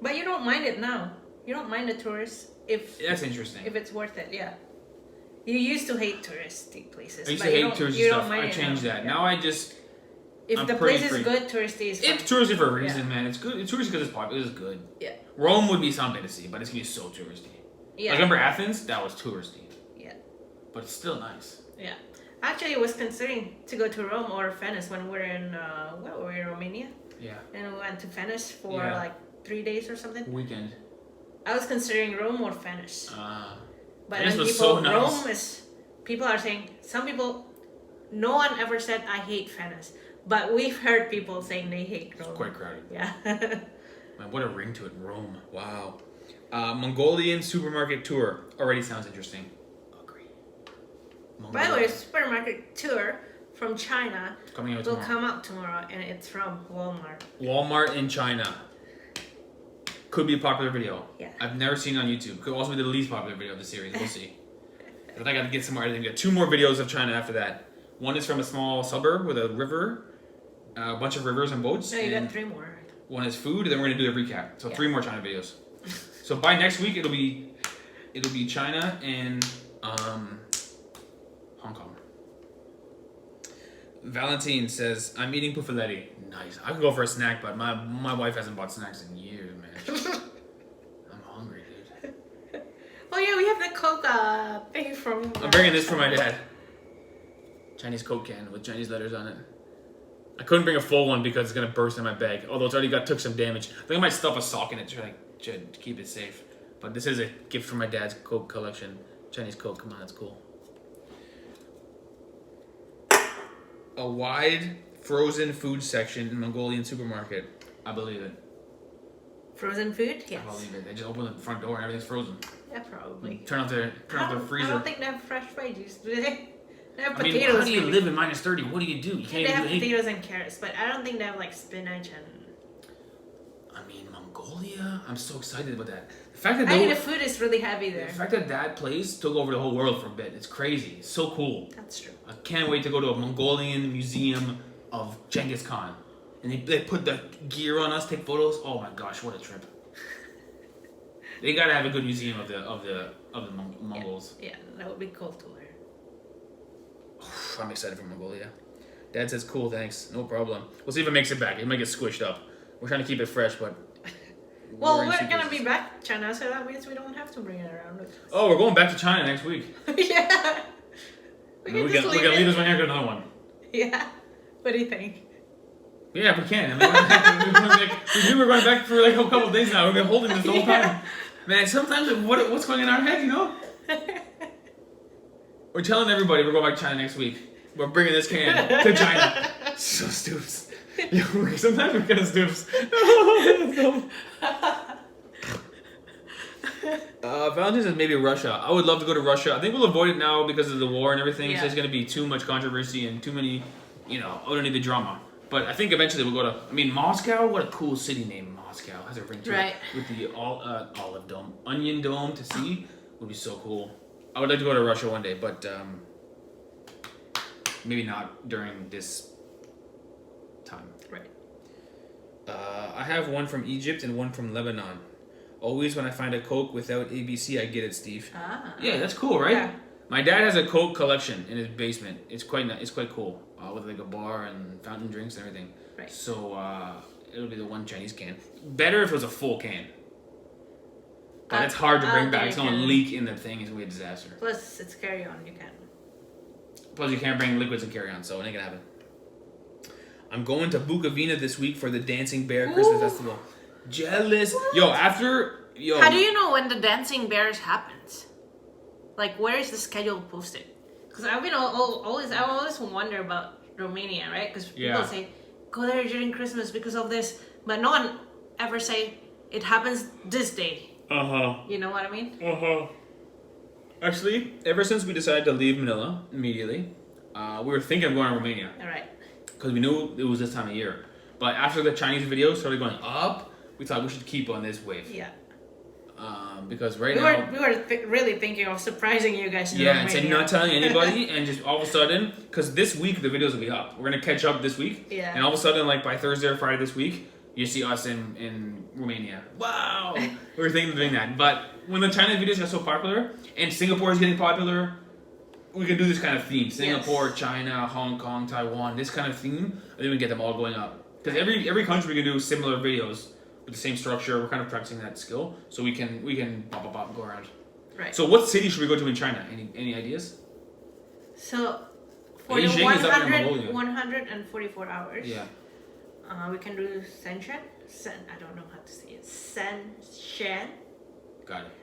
But you don't mind it now. You don't mind the tourists if
That's interesting.
if it's worth it. Yeah. You used to hate touristy places.
I used
but
to
you
hate
don't-
touristy
you don't
stuff.
mind
I
it
changed
now.
that.
Yeah.
Now I just.
If
I'm
the
pretty
place is
free.
good, touristy is fine.
It's touristy for a reason,
Yeah.
man. It's good. It's touristy because it's popular. It's good.
Yeah.
Rome would be something to see, but it's gonna be so touristy.
Yeah.
Like, remember Athens? That was touristy,
Yeah.
but it's still nice.
Yeah. Actually, I was considering to go to Rome or Venice when we were in Romania,
Yeah.
and we went to Venice for
Yeah.
like 3 days or something.
Weekend.
I was considering Rome or Venice, but
Venice
then
was
people
so nice.
Rome is. People are saying some people. No one ever said I hate Venice, but we've heard people saying they hate Rome.
It's quite crowded.
Yeah.
Man, what a ring to it, Rome. Wow. Mongolian supermarket tour already sounds interesting. Agree.
By the way, supermarket tour from China
Coming out
will
tomorrow.
come out tomorrow, and it's from Walmart.
Walmart in China. Could be a popular video.
Yeah.
I've never seen it on YouTube. Could also be the least popular video of the series. We'll see. But I gotta get some more editing. Got 2 more videos of China after that. One is from a small suburb with a river, a bunch of rivers and boats.
No, you
and
got 3 more.
one is food, and then we're gonna do a recap. So
Yeah.
3 more China videos. So by next week it'll be China and Hong Kong. Valentine says, I'm eating puffaletti. Nice. I could go for a snack, but my wife hasn't bought snacks in years, man. I'm hungry, dude.
Oh yeah, we have the Coca thing from.
I'm bringing this for my dad. Chinese Coke can with Chinese letters on it. I couldn't bring a full one because it's gonna burst in my bag. Although it's already took some damage. I think I might stuff a sock in it to keep it safe. But this is a gift from my dad's Coke collection. Chinese Coke, come on, that's cool. A wide frozen food section in Mongolian supermarket. I believe it.
Frozen food? Yes.
I believe it. They just open the front door and everything's frozen.
Yeah, probably.
Turn off their freezer.
I don't think they have fresh veggies, do they? They have
I mean,
potatoes.
how do you live in minus 30? What do? You can't
they
even
have
eat.
potatoes and carrots, but I don't think they have like spinach and...
I mean, Mongolia? I'm so excited about that. The fact that
the food is really heavy there.
The fact that place took over the whole world for a bit, it's crazy. It's so cool.
That's true.
I can't wait to go to a Mongolian museum of Genghis Khan. And they put the gear on us, take photos. Oh my gosh, what a trip. They gotta have a good museum of the Mongols.
Yeah, that would be cool to learn.
I'm excited for Mongolia. Dad says cool, thanks. No problem. We'll see if it makes it back. It might get squished up. We're trying to keep it fresh, but...
Well, we're gonna be back to China, so that means we don't have to bring it around with us.
Oh, we're going back to China next week.
Yeah. We can
leave this one here, get another one.
Yeah. What do you think?
Yeah, we can. I mean, we knew we were going back for like a couple of days now. We've been holding this the whole time. Man, sometimes what's going in our head, you know? We're telling everybody we're going back to China next week. We're bringing this can to China. So stupid. Sometimes we're kind of stupid. Valentine's is maybe Russia. I would love to go to Russia. I think we'll avoid it now because of the war and everything. Yeah. So there's going to be too much controversy and too many, I don't need the drama. But I think eventually we'll go to, Moscow, what a cool city name, Moscow. Has a ring to it. With the olive dome, onion dome to see would be so cool. I would like to go to Russia one day, but maybe not during this time.
Right.
I have one from Egypt and one from Lebanon. Always when I find a Coke without ABC, I get it, Steve. Ah. Yeah, that's cool, right? Yeah. My dad has a Coke collection in his basement. It's quite cool, with like a bar and fountain drinks and everything.
Right.
So it'll be the one Chinese can. Better if it was a full can. But it's hard to bring back. It's gonna leak in the thing. It's gonna be a disaster.
Plus, it's carry-on. You can.
Plus, you can't bring liquids and carry-on, so it ain't gonna happen. I'm going to Bukovina this week for the Dancing Bear Christmas Festival. Jealous. What? How
do you know when the Dancing Bears happens? Like, where is the schedule posted? Because I always wonder about Romania, right? Because people say, go there during Christmas because of this. But no one ever say, it happens this day. Uh-huh. You know what I mean?
Uh-huh. Actually, ever since we decided to leave Manila immediately, we were thinking of going to Romania.
All right.
Because we knew it was this time of year. But after the Chinese videos started going up, we thought we should keep on this wave.
Yeah.
Because we were
really thinking of surprising you guys.
And saying not telling anybody, and just all of a sudden, because this week the videos will be up. We're gonna catch up this week.
Yeah.
And all of a sudden, like by Thursday or Friday this week, you see us in Romania. Wow. We were thinking of doing that, but when the China videos got so popular, and Singapore is getting popular, we can do this kind of theme. Singapore, China, Hong Kong, Taiwan. This kind of theme, I think we get them all going up. Because every country we can do similar videos. With the same structure, we're kind of practicing that skill, so we can go around.
Right.
So, what city should we go to in China? Any ideas?
So, for the 144 hours, we can do Shenzhen. I don't know how to say it. Shenzhen.
Got it.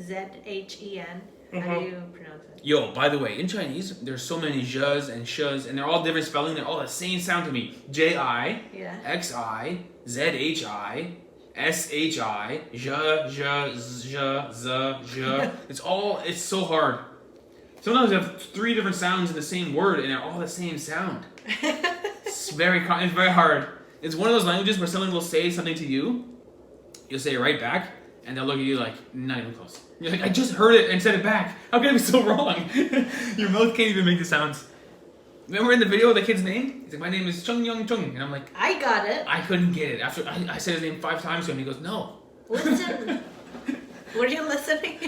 Shenzhen. How do you pronounce it?
Yo, by the way, in Chinese, there's so many zhs and shs, and they're all different spelling. They're all the same sound to me. J-I, X-I, Z-H-I, S-H-I, zh, z. It's so hard. Sometimes you have 3 different sounds in the same word, and they're all the same sound. It's very hard. It's one of those languages where someone will say something to you, you'll say it right back, and they'll look at you like, not even close. You're like, I just heard it and said it back. How can I be so wrong? Your mouth can't even make the sounds. Remember in the video the kid's name? He's like, my name is Chung Young Chung. And I'm like,
I got it.
I couldn't get it. After I said his name 5 times to him, he goes, no.
Listen. Were you listening?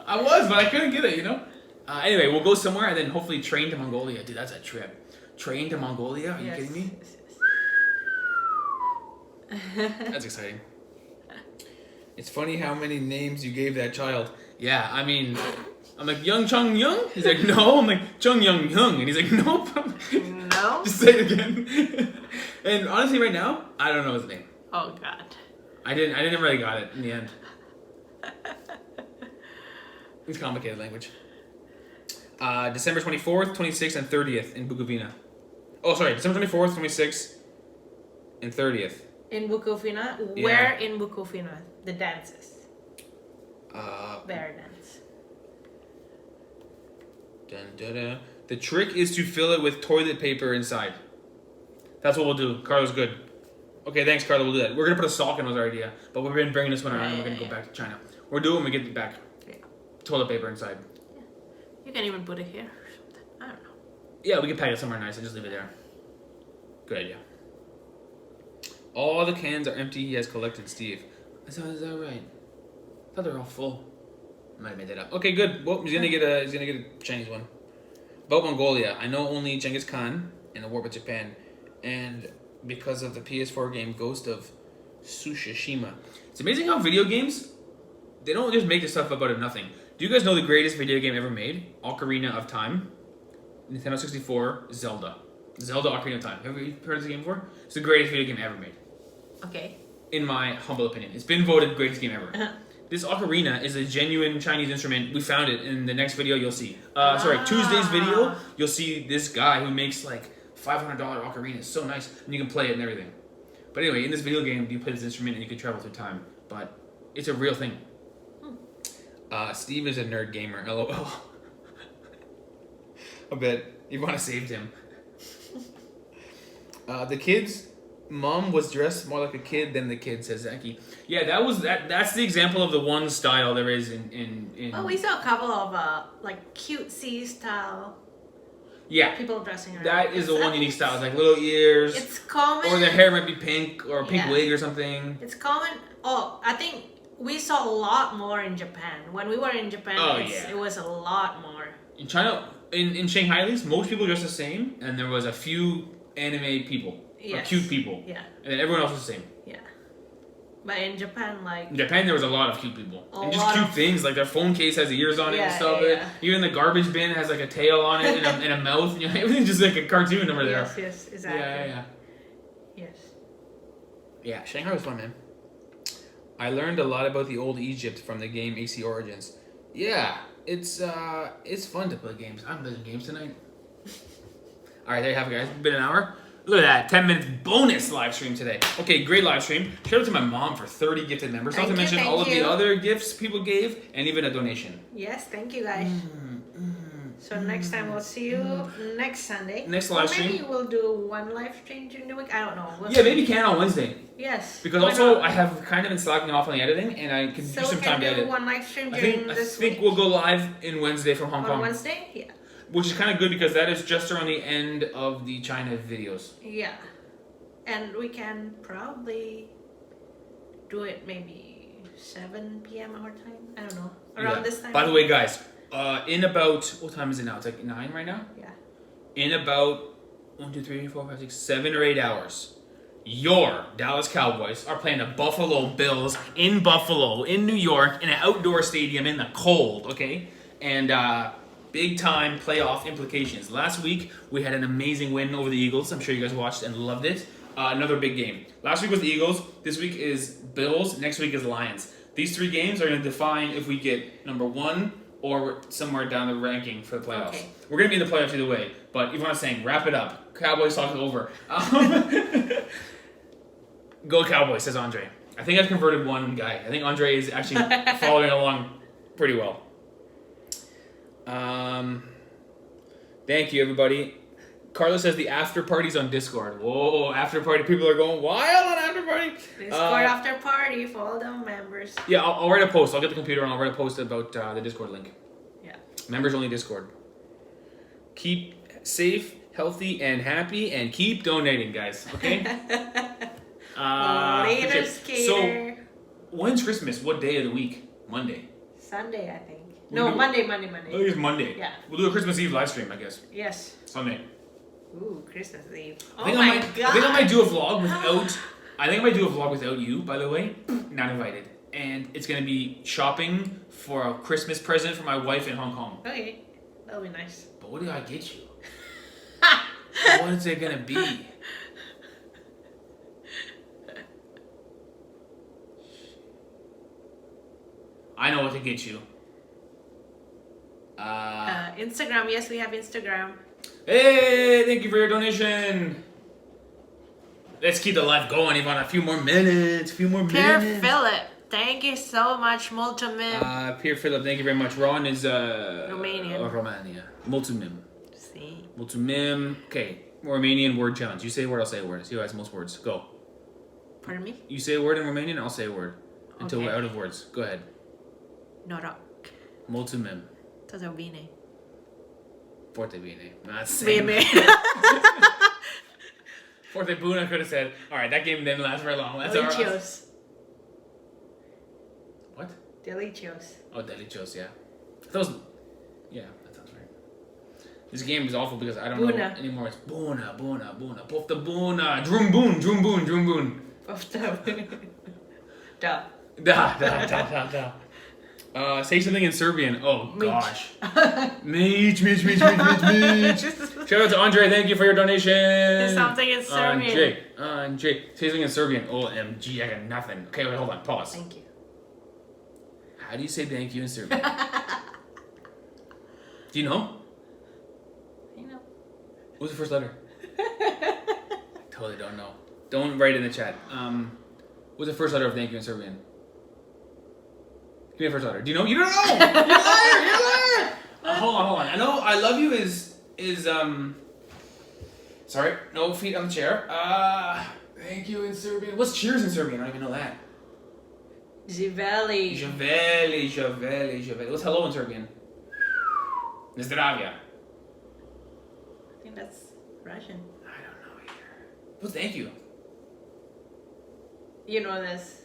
I was, but I couldn't get it, Anyway, we'll go somewhere and then hopefully train to Mongolia. Dude, that's a trip. Train to Mongolia? Are you kidding me? That's exciting. It's funny how many names you gave that child. Yeah, I'm like, Young Chung Young? He's like, no. I'm like, Chung Young Young. And he's like, nope.
No?
Just say it again. And honestly, right now, I don't know his name.
Oh, God.
I didn't really got it in the end. It's complicated language. December 24th, 26th, and 30th in Bukovina. Oh, sorry, December 24th, 26th, and 30th.
In Bukowina?
Yeah.
Where in Bukowina? The dances. Bear dance.
Dun, dun, dun. The trick is to fill it with toilet paper inside. That's what we'll do. Carlo's good. Okay, thanks, Carlo. We'll do that. We're gonna put a sock in was our idea, but we've been bringing this one around. We're gonna go back to China. We'll do it when we get it back.
Yeah.
Toilet paper inside.
Yeah. You can even put it here or something. I don't know.
Yeah, we can pack it somewhere nice and just leave it there. Good idea. All the cans are empty. He has collected, Steve. Is that right? I thought they were all full. I might have made that up. Okay, good. Well, he's gonna get a Chinese one. About Mongolia, I know only Genghis Khan in the war with Japan, and because of the PS4 game Ghost of Tsushima. It's amazing how video games, they don't just make this stuff up out of nothing. Do you guys know the greatest video game ever made? Ocarina of Time. Nintendo 64, Zelda. Zelda Ocarina of Time. Have you heard of this game before? It's the greatest video game ever made.
Okay.
In my humble opinion. It's been voted greatest game ever. This ocarina is a genuine Chinese instrument. We found it in the next video you'll see. Tuesday's video, you'll see this guy who makes like $500 ocarina. It's so nice. And you can play it and everything. But anyway, in this video game, you play this instrument and you can travel through time. But it's a real thing. Steve is a nerd gamer. LOL. I bet Ivana saved him. The kid's mom was dressed more like a kid than the kid, says Zaki. Yeah, that's the example of the one style there is in
Oh, we saw a couple of like cutesy style.
Yeah.
People dressing around.
That is the one unique style. It's like little ears.
It's common.
Or their hair might be pink or a pink wig or something.
It's common. Oh, I think we saw a lot more in Japan. When we were in Japan, it was a lot more.
In China, in Shanghai at least, most people dress the same, and there was a few anime people. Or cute people.
Yeah.
And then everyone else was the same.
Yeah. But in Japan, like...
In Japan, there was a lot of cute people. And just cute things, like their phone case has ears on it and stuff.
Yeah.
Even the garbage bin has like a tail on it and a mouth. You know, everything's just like a cartoon over there.
Yes, exactly.
Yeah.
Yes.
Yeah, Shanghai was fun, man. I learned a lot about the old Egypt from the game AC Origins. Yeah, it's fun to play games. I'm playing games tonight. All right, there you have it, guys. It's been an hour. Look at that, 10 minutes bonus live stream today. Okay, great live stream. Shout out to my mom for 30 gifted members. Not to mention all of the other gifts people gave, and even a donation.
Yes, thank you guys. So next time we'll see you next Sunday.
Next live stream.
Maybe we'll do one live stream during the week. I don't know.
Maybe you can on Wednesday.
Yes.
Because also I have kind of been slacking off on the editing, and I can do some time to edit.
So we can do one live stream during this week.
I think we'll go live in Wednesday from Hong Kong.
On Wednesday? Yeah.
Which is kind of good because that is just around the end of the China videos.
Yeah. And we can probably do it maybe 7 p.m. our time. I don't know. Around this time.
By the way, guys, in about... What time is it now? It's like 9 right now?
Yeah.
In about 1, 2, 3, 4, 5, 6, 7 or 8 hours, your Dallas Cowboys are playing the Buffalo Bills in Buffalo, in New York, in an outdoor stadium in the cold, okay? And... big time playoff implications. Last week, we had an amazing win over the Eagles. I'm sure you guys watched and loved it. Another big game. Last week was the Eagles. This week is Bills. Next week is Lions. These 3 games are going to define if we get number 1 or somewhere down the ranking for the playoffs. Okay. We're going to be in the playoffs either way. But Ivana's saying, wrap it up. Cowboys talk over. Go Cowboys, says Andre. I think I've converted one guy. I think Andre is actually following along pretty well. Thank you, everybody. Carlos says the after party's on Discord. Whoa, after party. People are going wild on after party.
Discord after party for all the members.
Yeah, I'll write a post. I'll get the computer and I'll write a post about the Discord link.
Yeah. Members
only Discord. Keep safe, healthy, and happy, and keep donating, guys. Okay?
Later, skater.
So, when's Christmas? What day of the week? Monday.
Sunday, I think. No, Monday.
I think it's Monday.
Yeah.
We'll do a Christmas Eve live stream, I guess.
Yes.
Sunday.
Ooh, Christmas Eve.
God. I think I might do a vlog without... I think I might do a vlog without you, by the way. Not invited. And it's going to be shopping for a Christmas present for my wife in Hong Kong.
Okay. That'll be nice.
But what do I get you? What is it going to be? I know what to get you.
Instagram. Yes, we have Instagram.
Hey, thank you for your donation. Let's keep the life going, Ivana. A few more minutes.
Pierre Philip, thank you so much. Multumim.
Pierre Philip, thank you very much. Ron is
Romanian.
Romania. Multumim.
See.
Multumim. Okay. Romanian word challenge. You say a word, I'll say a word. See who has most words. Go.
Pardon me?
You say a word in Romanian, I'll say a word. Until
Okay.
we're out of words. Go ahead.
Noroc.
Multumim.
Totul bine.
Forte bine. Not same.
Bine.
Forte bune, I could have said. Alright, that game didn't last very long. That's alright.
Delicios.
What?
Delicios.
Oh, Delicios, yeah. Those. Yeah, that sounds right. This game is awful because I don't know
Buna.
anymore. It's Buna. Pofta Buna. Drumboon.
Of the. Da.
Da. Say something in Serbian. Oh,
Mich.
gosh. Mich. Shout out to Andre. Thank you for your donation.
Something in Serbian.
Andre. Say something in Serbian. OMG, I got nothing. Okay, wait, hold on. Pause.
Thank you.
How do you say thank you in Serbian? Do you know?
You know.
What's the first letter? Totally don't know. Don't write it in the chat. What's the first letter of thank you in Serbian? Give me the first letter. Do you know? You don't know! You're a liar! Hold on. I know I love you is sorry, no feet on the chair. Thank you in Serbian. What's cheers in Serbian? I don't even know that.
Ziveli.
Javeli. What's hello in Serbian? Zdravia.
I think that's Russian.
I don't know either. What's thank you?
You know this.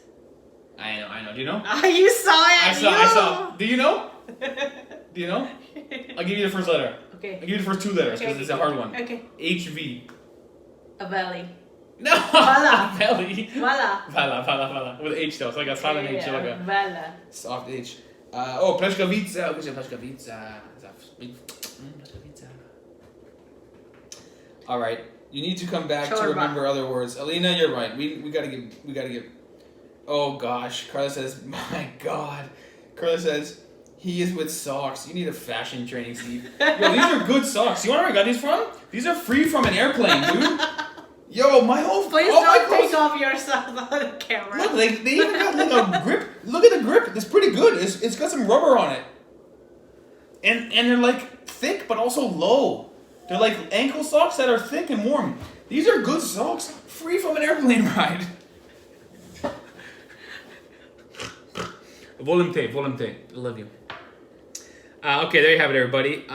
I know. Do you know?
You saw it.
I saw. Do you know? Do you know? I'll give you the first letter.
Okay.
I'll give you the first two letters because it's a hard one.
Okay.
HV.
Aveli.
No.
Vala.
Belly.
Vala.
Vala. With H though. It's like a silent H. Like a
Vala.
soft H. Pleškavica. All right. You need to come back to
Chorba.
remember other words. Alina, you're right. We gotta give. Oh gosh. Carla says, my God. Carla says, he is with socks. You need a fashion training, Steve. Yo, these are good socks. You know where I got these from? These are free from an airplane, dude. Yo, my whole
Please
all my
don't
clothes-
take off your socks on the camera.
Look, they even got like a grip. Look at the grip. It's pretty good. It's got some rubber on it. And they're like thick but also low. They're like ankle socks that are thick and warm. These are good socks, free from an airplane ride. Volonté. I love you. Okay, there you have it, everybody.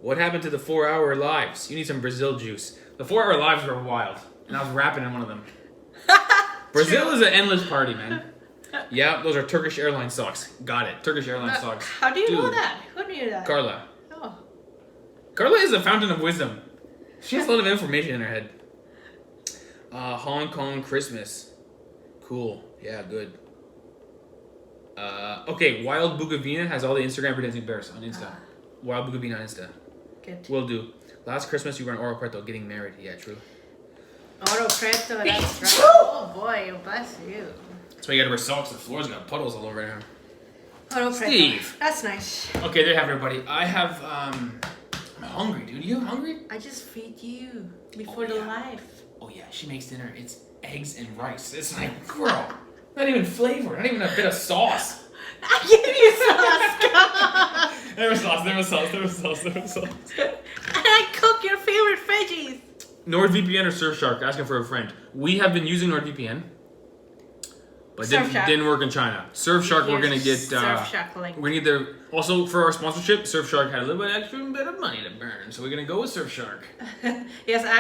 What happened to the 4-hour lives? You need some Brazil juice. The 4-hour lives were wild, and I was rapping in one of them. Brazil is an endless party, man. Yeah, those are Turkish Airlines socks. Got it. Turkish Airlines socks.
How do you know
Dude.
that? Who knew that?
Carla.
Oh.
Carla is a fountain of wisdom. She has a lot of information in her head. Hong Kong Christmas. Cool. Yeah, good. Okay, Wild Bugavina has all the Instagram for dancing bears on Insta. Wild Bugavina on Insta.
Good.
Will do. Last Christmas you were in Oro Preto getting married. Yeah, true.
Oro Preto, that's right. Oh boy, bless you.
That's why you gotta wear socks. The floor's got puddles all over here.
Oro Preto.
Steve.
That's nice.
Okay, there you have it, everybody. I have, I'm hungry, dude. You hungry?
I just feed you before
Oh,
the
yeah.
life.
Oh yeah, she makes dinner. It's eggs and rice. It's like, girl, not even flavor, not even a bit of sauce.
I give you sauce.
There was sauce.
And I cook your favorite veggies.
NordVPN or Surfshark? Asking for a friend. We have been using NordVPN, but didn't work in China. Surfshark, we're gonna get.
Surfshark link.
We're gonna get their. Also for our sponsorship, Surfshark had a little bit extra bit of money to burn, so we're gonna go with Surfshark.
Yes, I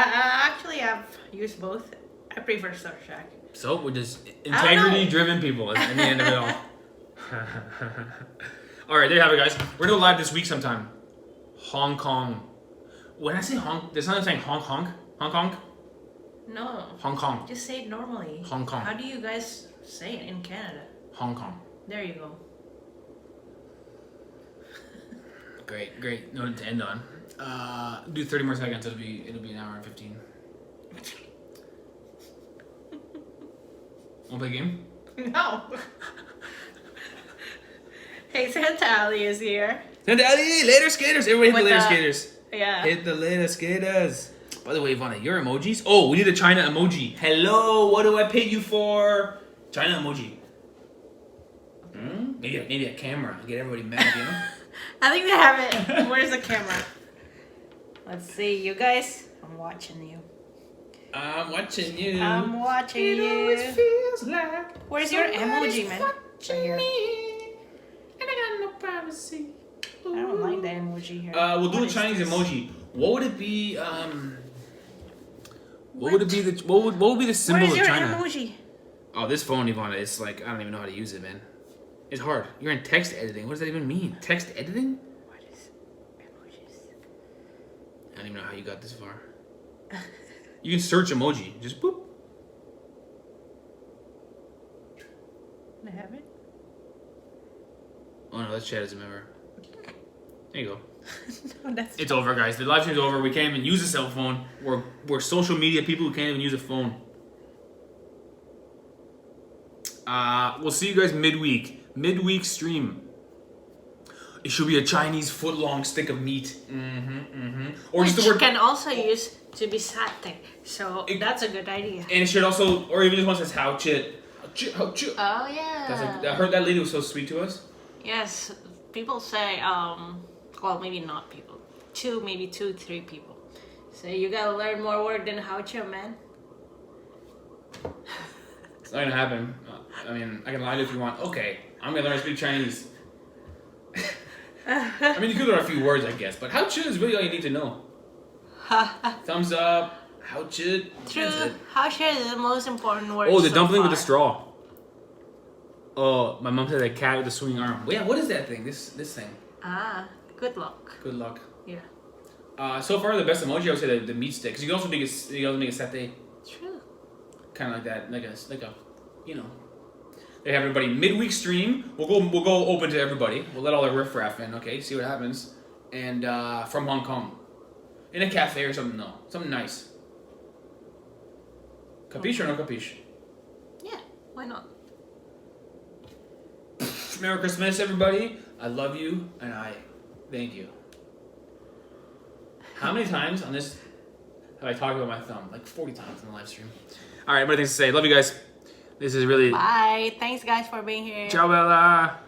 actually have used both. I prefer Surfshark.
So we're just integrity-driven people at the end of it all. All right, there you have it, guys. We're gonna go live this week sometime. Hong Kong. When I say Hong, there's nothing saying Hong Kong. Hong Kong.
No.
Hong Kong.
Just say it normally.
Hong Kong.
How do you guys say it in Canada?
Hong Kong.
There you go.
Great. Note to end on. Do 30 more seconds. It'll be an hour and 15. Wanna play a game?
No. Hey, Santa Ali is here.
Send later skaters. Everybody hit the
With
later
the-
skaters.
Yeah.
Hit the later skaters. By the way, Ivana, your emojis. Oh, we need a China emoji. Hello, what do I pay you for? China emoji. Maybe a camera. Get everybody mad, you know?
I think they have it. Where's the camera? Let's see, you guys. I'm watching you.
I'm watching you.
I'm watching
It
you.
always feels like
Where's your emoji, man?
watching
Right here.
me, and I got no privacy.
I don't like that emoji here.
We'll do
What
a
is
Chinese
this?
emoji. What would it be? What would it be? What would be the symbol
Where's
of
your
China?
emoji?
Oh, this phone, Ivana, it's like I don't even know how to use it, man. It's hard. You're in text editing. What does that even mean? Text editing?
What is emojis?
I don't even know how you got this far. You can search emoji. Just boop.
I have it.
Oh no, that's chat as a member. There you go.
No, that's
It's over, guys. The live stream's over. We can't even use a cell phone. We're social media people who can't even use a phone. We'll see you guys midweek. Midweek stream. It should be a Chinese foot-long stick of meat. Or
which
just the word.
can also use to be satay. So that's a good idea.
And it should also, or even just one says how chit. How chit.
Oh yeah.
That's like, I heard that lady was so sweet to us.
Yes, people say, well, maybe not people. Maybe two, three people. So you gotta learn more word than how to, man.
It's not gonna happen. I mean, I can lie to you if you want. Okay, I'm gonna learn to speak Chinese. I mean, you could learn a few words, I guess, but how chu is really all you need to know. Thumbs up. How chu.
True. How to is the most important word.
Oh, the
so
dumpling with
far.
the straw. Oh, my mom said a cat with a swinging arm. Well, yeah, what is that thing? This thing.
Ah, good luck.
Good luck.
Yeah.
So far the best emoji I would say the meat stick, because you can also make a satay,
True.
kind of like that, like a, you know. They have everybody midweek stream. We'll go open to everybody. We'll let all the riffraff in, okay? See what happens. And from Hong Kong, in a cafe or something. No, something nice. Capiche or no capiche?
Yeah. Why not?
Merry Christmas, everybody. I love you and I thank you. How many times on this have I talked about my thumb? Like 40 times in the live stream. All right, what things to say? Love you guys. This is really.
Bye. Thanks, guys, for being here.
Ciao, Bella.